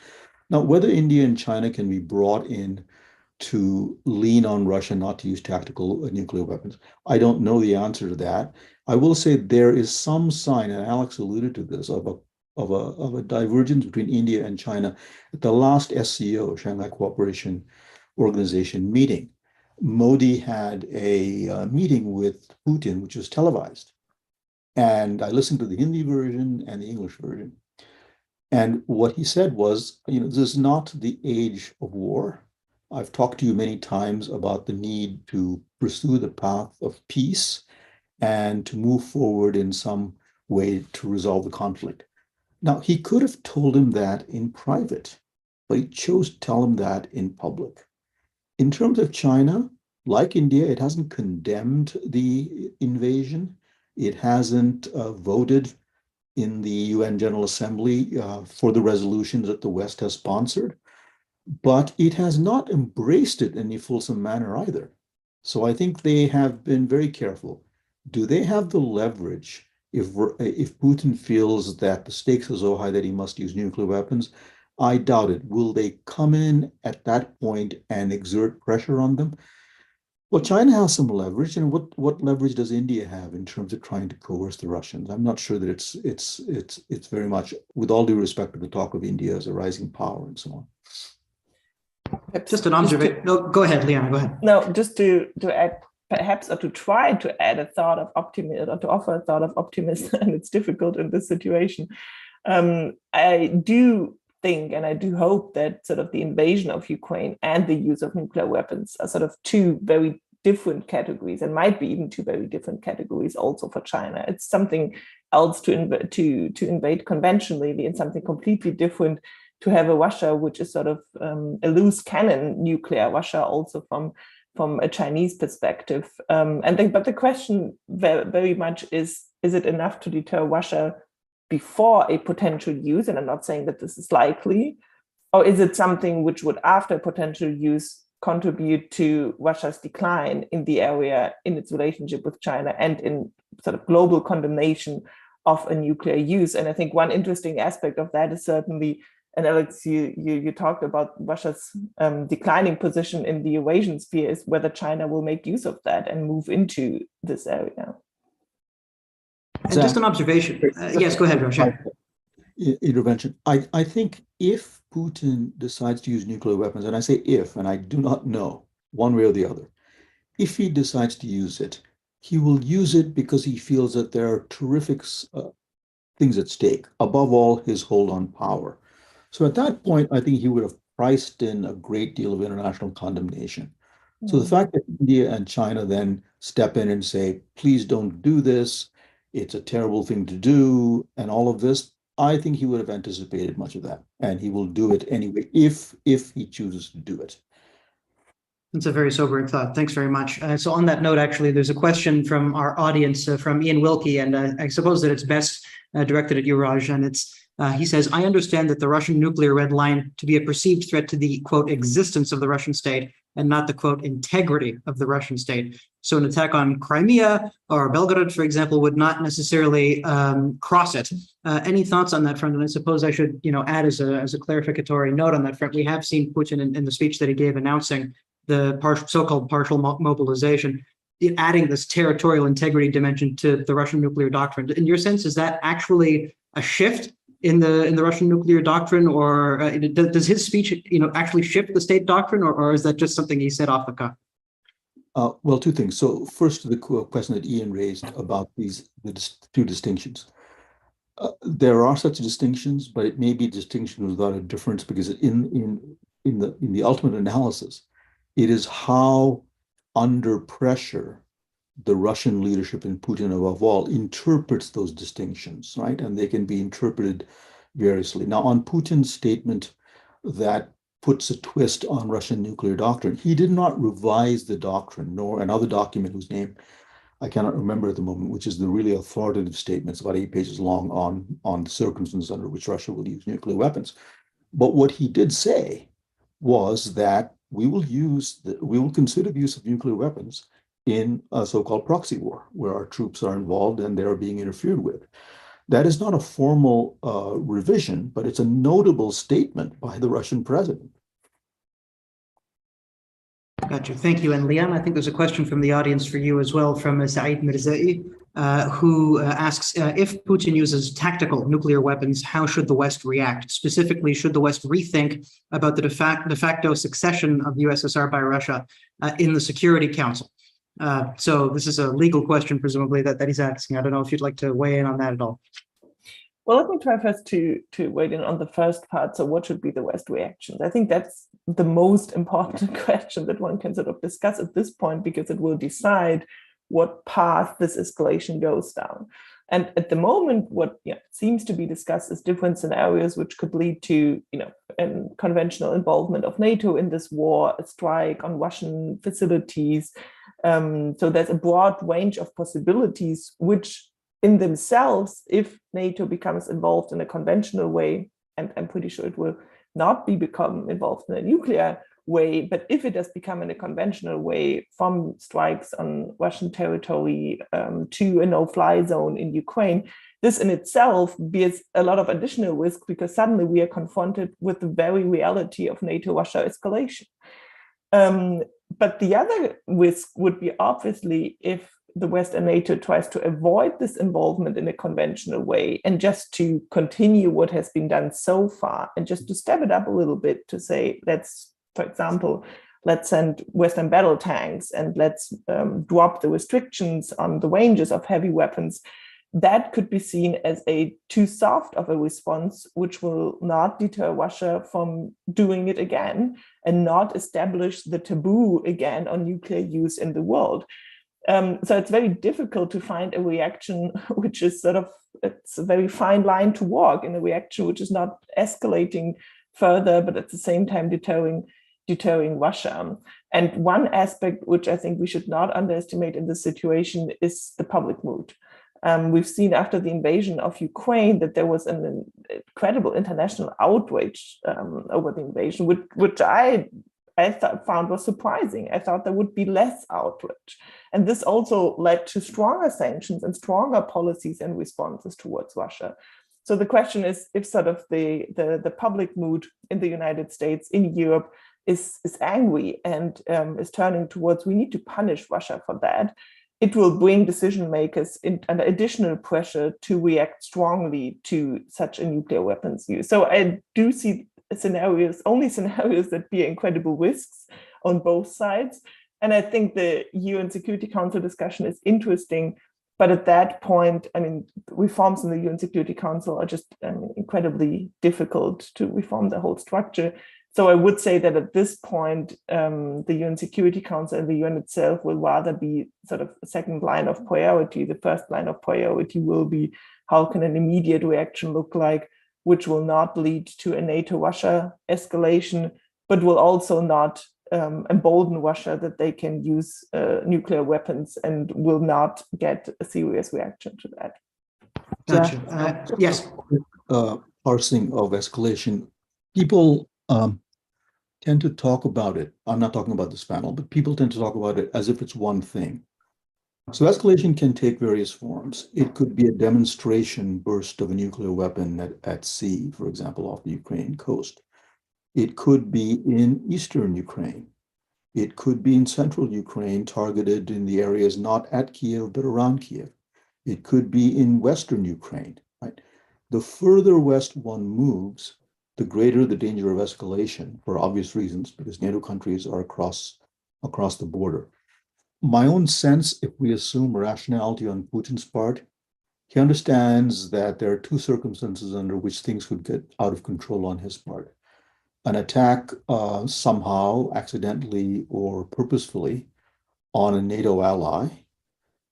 [SPEAKER 1] Now, whether India and China can be brought in to lean on Russia not to use tactical nuclear weapons, I don't know the answer to that. I will say there is some sign, and Alex alluded to this, of a divergence between India and China at the last SCO, Shanghai Cooperation Organization meeting. Modi had a meeting with Putin, which was televised. And I listened to the Hindi version and the English version. And what he said was, this is not the age of war. I've talked to you many times about the need to pursue the path of peace and to move forward in some way to resolve the conflict. Now, he could have told him that in private, but he chose to tell him that in public. In terms of China, like India, it hasn't condemned the invasion. It hasn't voted in the UN General Assembly for the resolutions that the West has sponsored, but it has not embraced it in any fulsome manner either. So I think they have been very careful. Do they have the leverage if Putin feels that the stakes are so high that he must use nuclear weapons? I doubt it. Will they come in at that point and exert pressure on them? Well, China has some leverage, and what leverage does India have in terms of trying to coerce the Russians? I'm not sure that it's very much, with all due respect to the talk of India as a rising power and so on.
[SPEAKER 2] Just an observation. No, go ahead, Liana, go ahead.
[SPEAKER 3] No, just to add, perhaps, or to try to add a thought of optimism, or to offer a thought of optimism, and it's difficult in this situation. I do think, and I do hope that sort of the invasion of Ukraine and the use of nuclear weapons are sort of two very different categories, and might be even two very different categories also for China. It's something else to invade conventionally, and something completely different to have a Russia which is sort of a loose cannon nuclear Russia, also from a Chinese perspective. But the question very much is it enough to deter Russia before a potential use? And I'm not saying that this is likely. Or is it something which would, after potential use, contribute to Russia's decline in the area, in its relationship with China, and in sort of global condemnation of a nuclear use? And I think one interesting aspect of that is certainly, and Alex, you talked about Russia's declining position in the Eurasian sphere, is whether China will make use of that and move into this area.
[SPEAKER 2] And just an observation. Yes, go ahead, Rajan.
[SPEAKER 1] Intervention. I think if Putin decides to use nuclear weapons, and I say if, and I do not know one way or the other, if he decides to use it, he will use it because he feels that there are terrific things at stake, above all, his hold on power. So at that point, I think he would have priced in a great deal of international condemnation. So the fact that India and China then step in and say, please don't do this, it's a terrible thing to do, and all of this, I think he would have anticipated much of that, and he will do it anyway if he chooses to do it.
[SPEAKER 2] That's a very sobering thought. Thanks very much. So on that note, actually, there's a question from our audience from Ian Wilkie, and I suppose that it's best directed at you, Raj. And he says, I understand that the Russian nuclear red line to be a perceived threat to the, quote, existence of the Russian state, and not the, quote, integrity of the Russian state. So an attack on Crimea or Belgorod, for example, would not necessarily cross it. Any thoughts on that front? And I suppose I should, add as a clarificatory note on that front, we have seen Putin in the speech that he gave announcing the so-called partial mobilization, adding this territorial integrity dimension to the Russian nuclear doctrine. In your sense, is that actually a shift in the Russian nuclear doctrine, or does his speech, actually shift the state doctrine, or is that just something he said off the cuff?
[SPEAKER 1] Well, two things. So first, the question that Ian raised about the two distinctions. There are such distinctions, but it may be distinctions without a difference, because in the ultimate analysis, it is how under pressure the Russian leadership, and Putin above all, interprets those distinctions, right? And they can be interpreted variously. Now, on Putin's statement that puts a twist on Russian nuclear doctrine, he did not revise the doctrine, nor another document whose name I cannot remember at the moment, which is the really authoritative statements, about 8 pages long, on the circumstances under which Russia will use nuclear weapons. But what he did say was that we will consider the use of nuclear weapons in a so-called proxy war, where our troops are involved and they're being interfered with. That is not a formal revision, but it's a notable statement by the Russian president.
[SPEAKER 2] Gotcha. Thank you. And Liam, I think there's a question from the audience for you as well, from Saeed Mirzai, who asks, if Putin uses tactical nuclear weapons, how should the West react? Specifically, should the West rethink about the de facto succession of the USSR by Russia in the Security Council? So this is a legal question, presumably, that he's asking. I don't know if you'd like to weigh in on that at all.
[SPEAKER 3] Well, let me try first to weigh in on the first part. So what should be the West reactions? I think that's the most important question that one can sort of discuss at this point, because it will decide what path this escalation goes down. And at the moment, what seems to be discussed is different scenarios which could lead to, a conventional involvement of NATO in this war, a strike on Russian facilities. So there's a broad range of possibilities, which in themselves, if NATO becomes involved in a conventional way, and I'm pretty sure it will not become involved in a nuclear way, but if it does become in a conventional way, from strikes on Russian territory to a no-fly zone in Ukraine, this in itself bears a lot of additional risk, because suddenly we are confronted with the very reality of NATO-Russia escalation. But the other risk would be obviously if the West and NATO tries to avoid this involvement in a conventional way and just to continue what has been done so far, and just to step it up a little bit to say, for example, let's send Western battle tanks and let's drop the restrictions on the ranges of heavy weapons. That could be seen as a too soft of a response, which will not deter Russia from doing it again and not establish the taboo again on nuclear use in the world. So it's very difficult to find a reaction which is it's a very fine line to walk, in a reaction which is not escalating further, but at the same time deterring Russia. And one aspect which I think we should not underestimate in this situation is the public mood. We've seen after the invasion of Ukraine that there was an incredible international outrage over the invasion, which I found was surprising. I thought there would be less outrage. And this also led to stronger sanctions and stronger policies and responses towards Russia. So the question is, if sort of the public mood in the United States, in Europe, is angry and is turning towards, we need to punish Russia for that, it will bring decision makers under additional pressure to react strongly to such a nuclear weapons use. So I do see only scenarios that bear incredible risks on both sides. And I think the UN Security Council discussion is interesting, but at that point, reforms in the UN Security Council are just incredibly difficult to reform the whole structure. So I would say that at this point, the UN Security Council and the UN itself will rather be sort of a second line of priority. The first line of priority will be, how can an immediate reaction look like, which will not lead to a NATO-Russia escalation, but will also not embolden Russia that they can use nuclear weapons, and will not get a serious reaction to that.
[SPEAKER 2] Gotcha. Yes.
[SPEAKER 1] Parsing of escalation. People tend to talk about it. I'm not talking about this panel, but people tend to talk about it as if it's one thing. So escalation can take various forms. It could be a demonstration burst of a nuclear weapon at sea, for example, off the Ukrainian coast. It could be in eastern Ukraine. It could be in central Ukraine, targeted in the areas not at Kyiv, but around Kyiv. It could be in western Ukraine, right? The further west one moves, the greater the danger of escalation, for obvious reasons, because NATO countries are across the border. My own sense, if we assume rationality on Putin's part, he understands that there are two circumstances under which things could get out of control on his part. An attack somehow, accidentally or purposefully, on a NATO ally,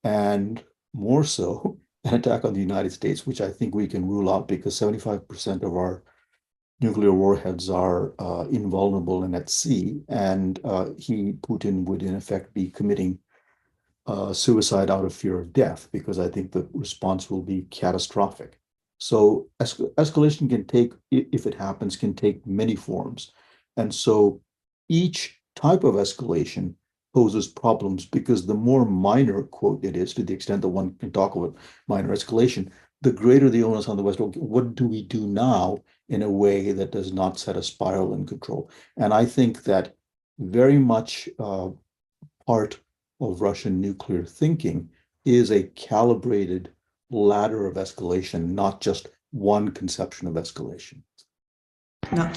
[SPEAKER 1] and more so, an attack on the United States, which I think we can rule out because 75% of our nuclear warheads are invulnerable and at sea, and Putin would in effect be committing suicide out of fear of death, because I think the response will be catastrophic. So escalation can take, if it happens, can take many forms. And so each type of escalation poses problems, because the more minor, quote, it is, to the extent that one can talk about minor escalation, the greater the onus on the West. What do we do now in a way that does not set a spiral in control? And I think that very much part of Russian nuclear thinking is a calibrated ladder of escalation, not just one conception of escalation.
[SPEAKER 2] Now,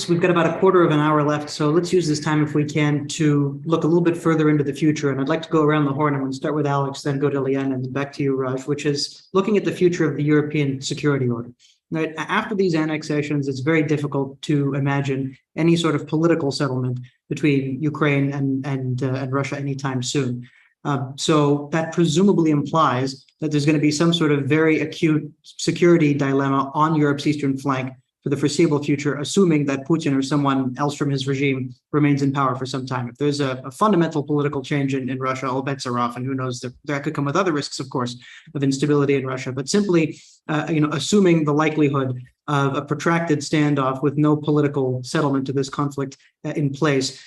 [SPEAKER 2] we've got about a quarter of an hour left, so let's use this time, if we can, to look a little bit further into the future. And I'd like to go around the horn. I'm going to start with Alex, then go to Liane, and back to you, Raj, which is looking at the future of the European security order. Right? After these annexations, it's very difficult to imagine any sort of political settlement between Ukraine and Russia anytime soon. So that presumably implies that there's going to be some sort of very acute security dilemma on Europe's eastern flank for the foreseeable future, assuming that Putin or someone else from his regime remains in power for some time. If there's a fundamental political change in Russia, all bets are off, and who knows, that could come with other risks, of course, of instability in Russia. But simply, assuming the likelihood of a protracted standoff with no political settlement to this conflict in place,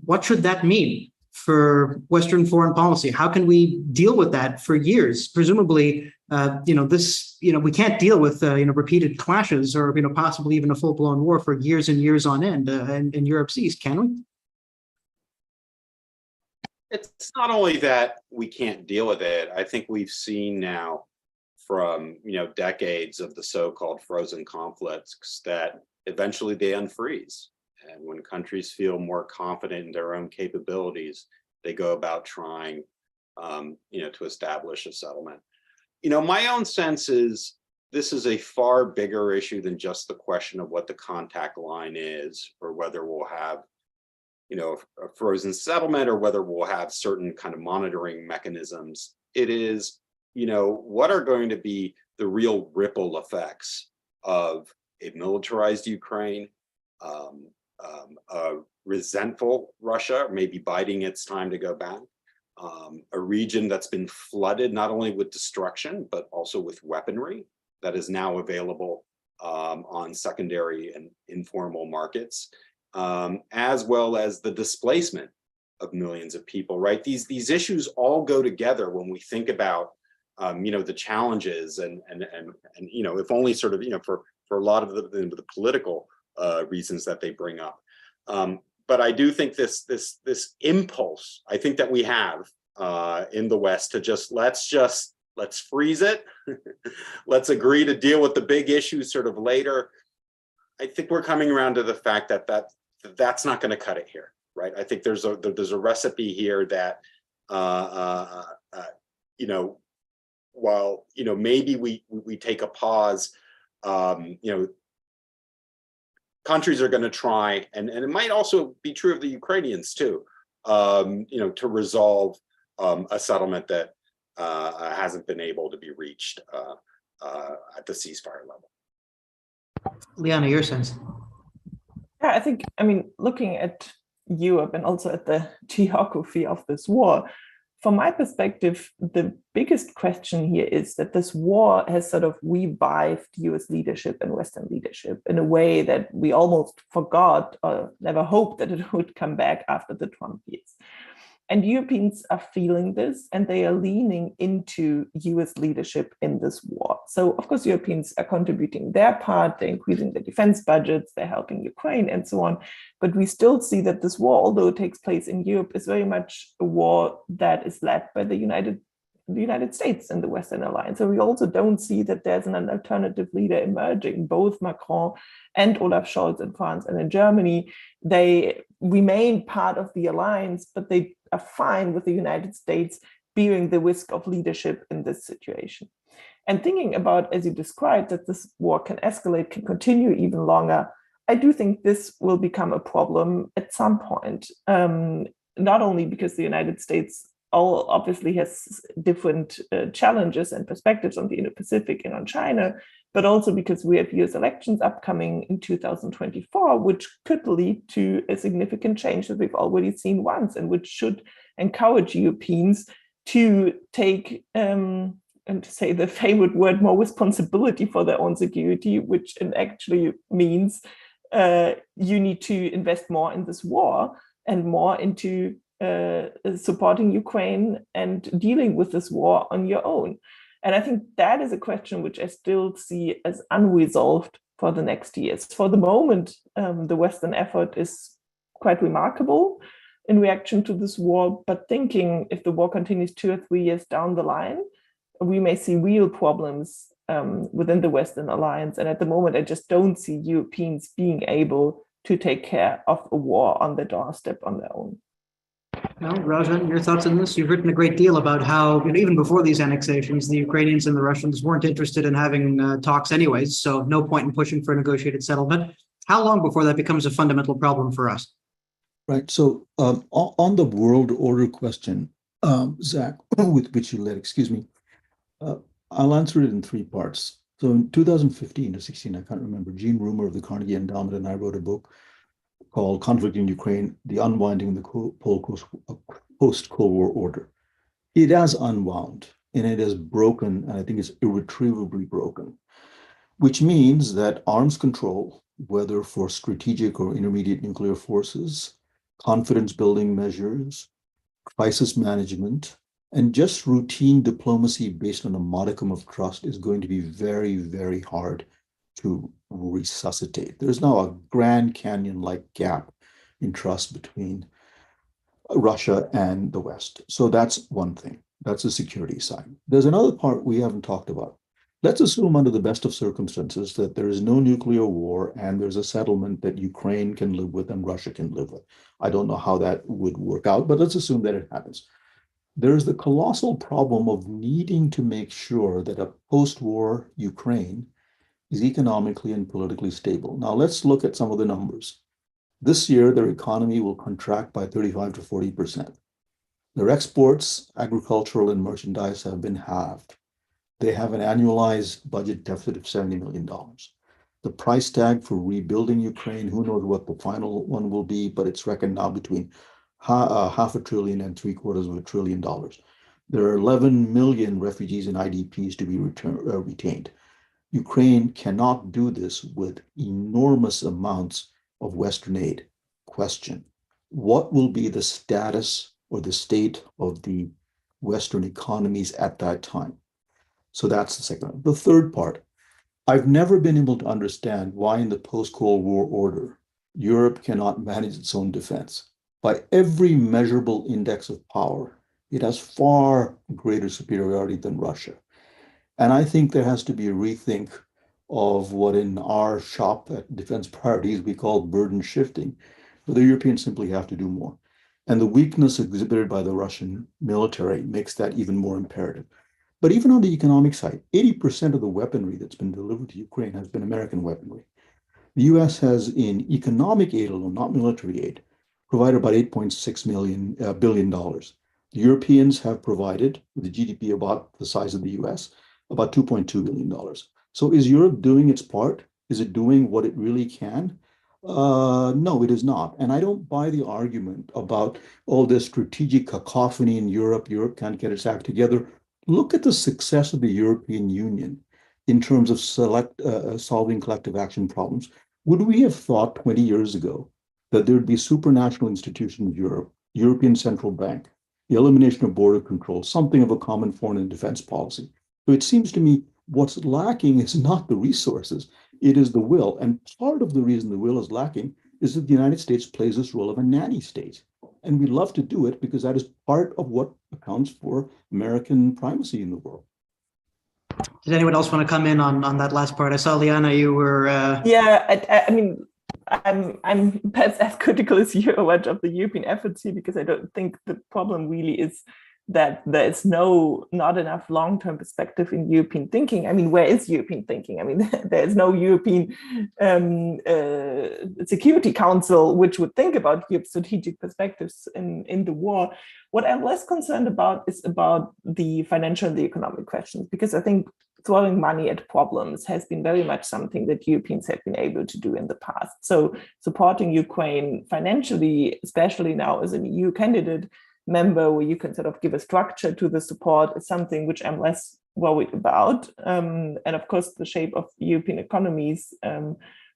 [SPEAKER 2] what should that mean for Western foreign policy? How can we deal with that for years? Presumably, we can't deal with repeated clashes or possibly even a full-blown war for years and years on end in Europe's east, can we?
[SPEAKER 4] It's not only that we can't deal with it. I think we've seen now from decades of the so-called frozen conflicts that eventually they unfreeze. And when countries feel more confident in their own capabilities, they go about trying, to establish a settlement. My own sense is this is a far bigger issue than just the question of what the contact line is, or whether we'll have, a frozen settlement, or whether we'll have certain kind of monitoring mechanisms. It is, what are going to be the real ripple effects of a militarized Ukraine, a resentful Russia, maybe biding its time to go back, a region that's been flooded not only with destruction, but also with weaponry that is now available on secondary and informal markets, as well as the displacement of millions of people, right? These issues all go together when we think about, the challenges and if only sort of, for a lot of the political reasons that they bring up. But I do think this impulse, I think that we have in the West to let's freeze it. Let's agree to deal with the big issues sort of later. I think we're coming around to the fact that that's not going to cut it here, right? I think there's a recipe here that while maybe we take a pause, countries are going to try, and it might also be true of the Ukrainians too, to resolve a settlement that hasn't been able to be reached at the ceasefire level.
[SPEAKER 2] Liana, your sense?
[SPEAKER 3] Yeah, looking at Europe and also at the geography of this war, from my perspective, the biggest question here is that this war has sort of revived US leadership and Western leadership in a way that we almost forgot or never hoped that it would come back after the Trump years. And Europeans are feeling this, and they are leaning into US leadership in this war. So, of course, Europeans are contributing their part, they're increasing their defense budgets, they're helping Ukraine and so on. But we still see that this war, although it takes place in Europe, is very much a war that is led by the United States and the Western alliance. So we also don't see that there's an alternative leader emerging. Both Macron and Olaf Scholz in France and in Germany, they remain part of the alliance, but they are fine with the United States bearing the risk of leadership in this situation. And thinking about, as you described, that this war can escalate, can continue even longer, I do think this will become a problem at some point, not only because the United States obviously has different challenges and perspectives on the Indo-Pacific and on China, but also because we have US elections upcoming in 2024, which could lead to a significant change that we've already seen once, and which should encourage Europeans to take, and to say the favorite word, more responsibility for their own security, which actually means you need to invest more in this war and more into supporting Ukraine and dealing with this war on your own. And I think that is a question which I still see as unresolved for the next years. For the moment, the Western effort is quite remarkable in reaction to this war, but thinking if the war continues 2 or 3 years down the line, we may see real problems within the Western alliance. And at the moment, I just don't see Europeans being able to take care of a war on the doorstep on their own.
[SPEAKER 2] Well, Rajan, your thoughts on this? You've written a great deal about how, even before these annexations, the Ukrainians and the Russians weren't interested in having talks anyways, so no point in pushing for a negotiated settlement. How long before that becomes a fundamental problem for us?
[SPEAKER 1] Right. So on the world order question, Zach, with which you led, excuse me. I'll answer it in three parts. So in 2015 or 16, I can't remember, Gene Rumer of the Carnegie Endowment and I wrote a book called Conflict in Ukraine, The Unwinding of the Post-Cold War Order. It has unwound and it has broken, and I think it's irretrievably broken, which means that arms control, whether for strategic or intermediate nuclear forces, confidence building measures, crisis management, and just routine diplomacy based on a modicum of trust is going to be very, very hard to resuscitate. There's now a Grand Canyon-like gap in trust between Russia and the West. So that's one thing. That's the security side. There's another part we haven't talked about. Let's assume under the best of circumstances that there is no nuclear war and there's a settlement that Ukraine can live with and Russia can live with. I don't know how that would work out, but let's assume that it happens. There's the colossal problem of needing to make sure that a post-war Ukraine is economically and politically stable. Now let's look at some of the numbers. This year, their economy will contract by 35 to 40%. Their exports, agricultural and merchandise, have been halved. They have an annualized budget deficit of $70 million. The price tag for rebuilding Ukraine, who knows what the final one will be, but it's reckoned now between $500 billion and $750 billion. There are 11 million refugees and IDPs to be retained. Ukraine cannot do this with enormous amounts of Western aid. Question: what will be the status or the state of the Western economies at that time? So that's the second one. The third part, I've never been able to understand why in the post-Cold War order, Europe cannot manage its own defense. By every measurable index of power, it has far greater superiority than Russia. And I think there has to be a rethink of what in our shop at Defense Priorities we call burden shifting, where the Europeans simply have to do more. And the weakness exhibited by the Russian military makes that even more imperative. But even on the economic side, 80% of the weaponry that's been delivered to Ukraine has been American weaponry. The US has, in economic aid alone, not military aid, provided about $8.6 billion. The Europeans have provided, with a GDP about the size of the US, about $2.2 billion. So is Europe doing its part? Is it doing what it really can? No, it is not. And I don't buy the argument about all this strategic cacophony in Europe. Europe can't get its act together. Look at the success of the European Union in terms of solving collective action problems. Would we have thought 20 years ago that there would be supranational institutions in Europe, European Central Bank, the elimination of border control, something of a common foreign and defense policy? So it seems to me what's lacking is not the resources, it is the will. And part of the reason the will is lacking is that the United States plays this role of a nanny state. And we love to do it because that is part of what accounts for American primacy in the world.
[SPEAKER 2] Did anyone else want to come in on that last part? I saw, Liana, you were...
[SPEAKER 3] Yeah, I mean, I'm perhaps as critical as you are of the European efforts here, because I don't think the problem really is that there is not enough long-term perspective in European thinking. I mean, where is European thinking? I mean, there is no European Security Council which would think about Europe's strategic perspectives in the war. What I'm less concerned about is about the financial and the economic questions, because I think throwing money at problems has been very much something that Europeans have been able to do in the past. So supporting Ukraine financially, especially now as an EU candidate member, where you can sort of give a structure to the support, is something which I'm less worried about. And of course, the shape of European economies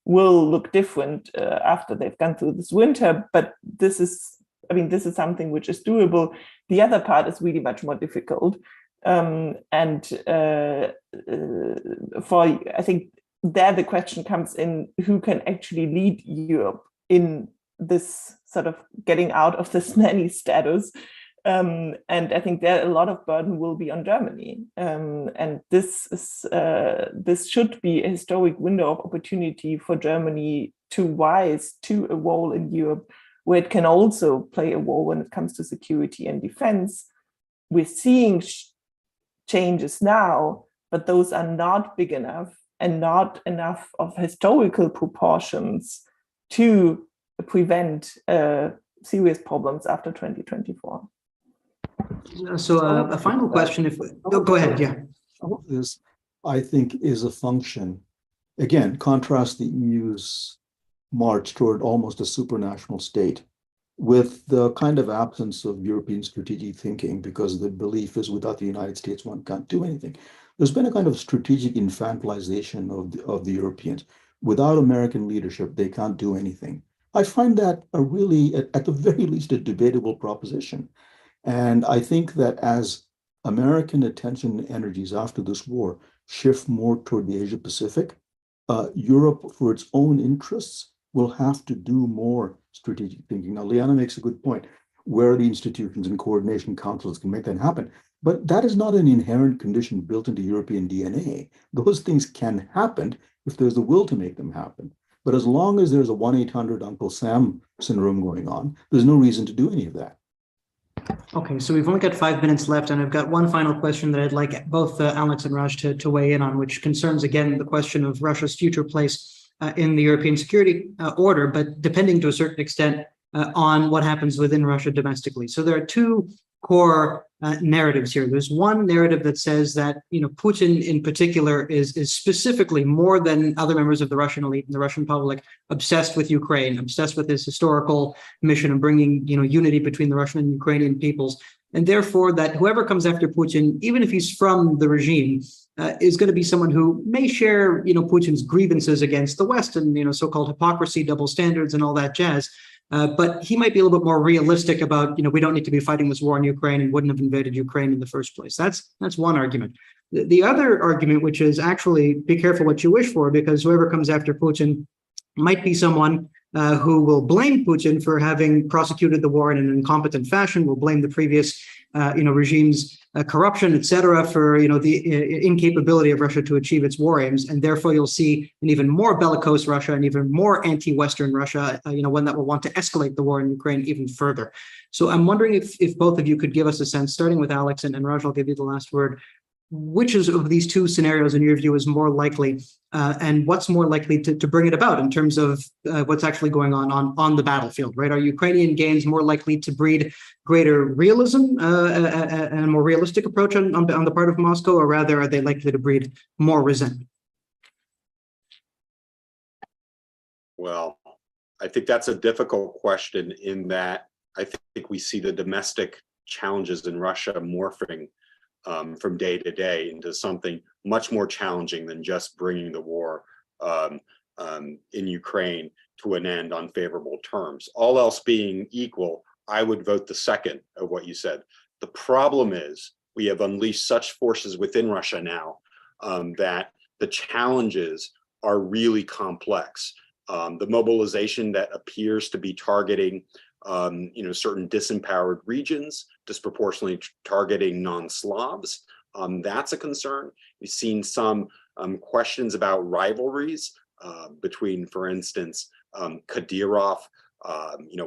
[SPEAKER 3] will look different after they've gone through this winter. But this is something which is doable. The other part is really much more difficult. I think there the question comes in, who can actually lead Europe in this sort of getting out of this nanny status. And I think there a lot of burden will be on Germany. And this should be a historic window of opportunity for Germany to rise to a role in Europe where it can also play a role when it comes to security and defense. We're seeing changes now, but those are not big enough and not enough of historical proportions to prevent serious problems after 2024.
[SPEAKER 2] So a final question, if go ahead, yeah.
[SPEAKER 1] All of this, I think, is a function. Again, contrast the EU's march toward almost a supranational state with the kind of absence of European strategic thinking, because the belief is without the United States, one can't do anything. There's been a kind of strategic infantilization of the Europeans. Without American leadership, they can't do anything. I find that a really, at the very least, a debatable proposition. And I think that as American attention and energies after this war shift more toward the Asia Pacific, Europe, for its own interests, will have to do more strategic thinking. Now, Liana makes a good point. Where are the institutions and coordination councils can make that happen? But that is not an inherent condition built into European DNA. Those things can happen if there's the will to make them happen. But as long as there's a 1-800 Uncle Sam syndrome going on, there's no reason to do any of that.
[SPEAKER 2] Okay, so we've only got 5 minutes left, and I've got one final question that I'd like both Alex and Raj to weigh in on, which concerns, again, the question of Russia's future place in the European security order, but depending to a certain extent on what happens within Russia domestically. So there are two core narratives here. There's one narrative that says that, Putin in particular is specifically, more than other members of the Russian elite and the Russian public, obsessed with Ukraine, obsessed with his historical mission of bringing, unity between the Russian and Ukrainian peoples. And therefore that whoever comes after Putin, even if he's from the regime, is going to be someone who may share, Putin's grievances against the West and, so-called hypocrisy, double standards and all that jazz. But he might be a little bit more realistic about, we don't need to be fighting this war in Ukraine and wouldn't have invaded Ukraine in the first place. That's one argument. The other argument, which is actually be careful what you wish for, because whoever comes after Putin might be someone who will blame Putin for having prosecuted the war in an incompetent fashion, will blame the previous, regime's corruption, et cetera, for, the incapability of Russia to achieve its war aims. And therefore, you'll see an even more bellicose Russia and even more anti-Western Russia, one that will want to escalate the war in Ukraine even further. So I'm wondering if both of you could give us a sense, starting with Alex, and Raj, I'll give you the last word. Which of these two scenarios, in your view, is more likely, and what's more likely to bring it about in terms of what's actually going on the battlefield, right? Are Ukrainian gains more likely to breed greater realism and a more realistic approach on the part of Moscow, or rather are they likely to breed more resentment?
[SPEAKER 4] Well, I think that's a difficult question in that I think we see the domestic challenges in Russia morphing from day to day into something much more challenging than just bringing the war in Ukraine to an end on favorable terms. All else being equal, I would vote the second of what you said. The problem is we have unleashed such forces within Russia now that the challenges are really complex. The mobilization that appears to be targeting certain disempowered regions, disproportionately targeting non-Slavs. That's a concern. We've seen some questions about rivalries between, for instance, Kadyrov.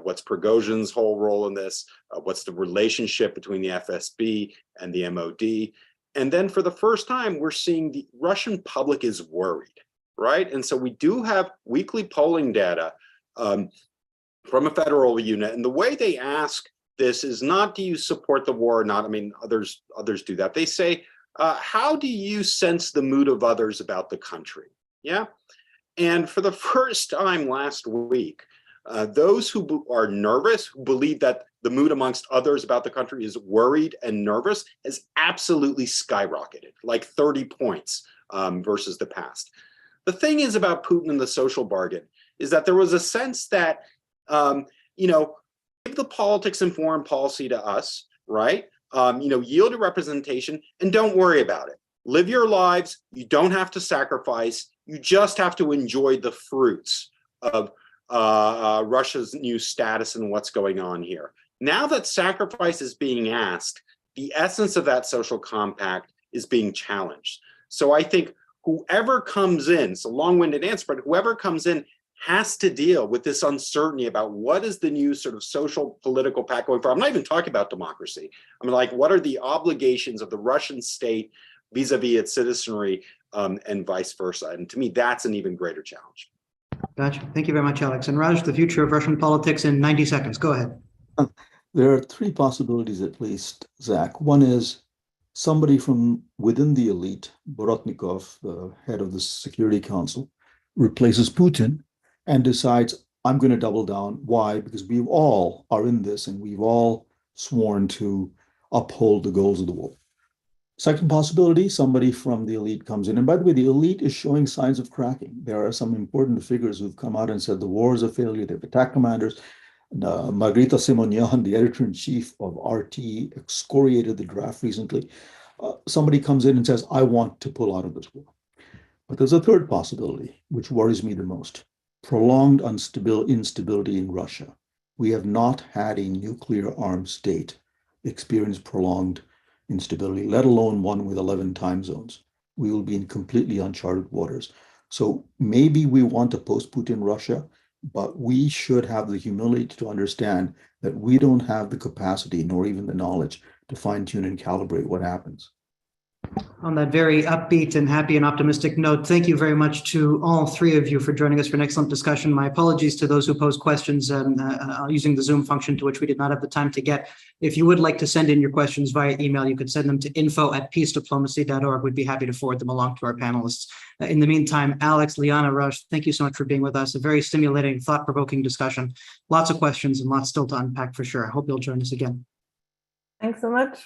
[SPEAKER 4] What's Prigozhin's whole role in this? What's the relationship between the FSB and the MOD? And then for the first time, we're seeing the Russian public is worried, right? And so we do have weekly polling data from a federal unit, and the way they ask this is not, do you support the war or not? I mean, others do that. They say, how do you sense the mood of others about the country? Yeah. And for the first time last week, those who are nervous, who believe that the mood amongst others about the country is worried and nervous, has absolutely skyrocketed, like 30 points versus the past. The thing is about Putin and the social bargain is that there was a sense that give the politics and foreign policy to us, right? Yield a representation and don't worry about it. Live your lives. You don't have to sacrifice. You just have to enjoy the fruits of Russia's new status and what's going on here. Now that sacrifice is being asked, the essence of that social compact is being challenged. So I think whoever comes in, it's a long-winded answer, but whoever comes in has to deal with this uncertainty about what is the new sort of social political pact going forward. I'm not even talking about democracy. I mean, like, what are the obligations of the Russian state vis-a-vis its citizenry and vice versa? And to me, that's an even greater challenge.
[SPEAKER 2] Gotcha. Thank you very much, Alex. And Raj, the future of Russian politics in 90 seconds. Go ahead.
[SPEAKER 1] There are three possibilities at least, Zach. One is somebody from within the elite, Borotnikov, the head of the Security Council, replaces Putin and decides, I'm going to double down. Why? Because we all are in this and we've all sworn to uphold the goals of the war. Second possibility, somebody from the elite comes in. And by the way, the elite is showing signs of cracking. There are some important figures who've come out and said the war is a failure. They've attacked commanders. Margarita Simonyan, the editor-in-chief of RT, excoriated the draft recently. Somebody comes in and says, I want to pull out of this war. But there's a third possibility, which worries me the most. Prolonged instability in Russia. We have not had a nuclear armed state experience prolonged instability, let alone one with 11 time zones. We will be in completely uncharted waters. So maybe we want a post-Putin Russia, but we should have the humility to understand that we don't have the capacity nor even the knowledge to fine-tune and calibrate what happens.
[SPEAKER 2] On that very upbeat and happy and optimistic note, thank you very much to all three of you for joining us for an excellent discussion. My apologies to those who posed questions using the Zoom function, to which we did not have the time to get. If you would like to send in your questions via email, you could send them to info@peacediplomacy.org. We'd be happy to forward them along to our panelists. In the meantime, Alex, Liana, Raj, thank you so much for being with us. A very stimulating, thought-provoking discussion. Lots of questions and lots still to unpack for sure. I hope you'll join us again.
[SPEAKER 3] Thanks so much.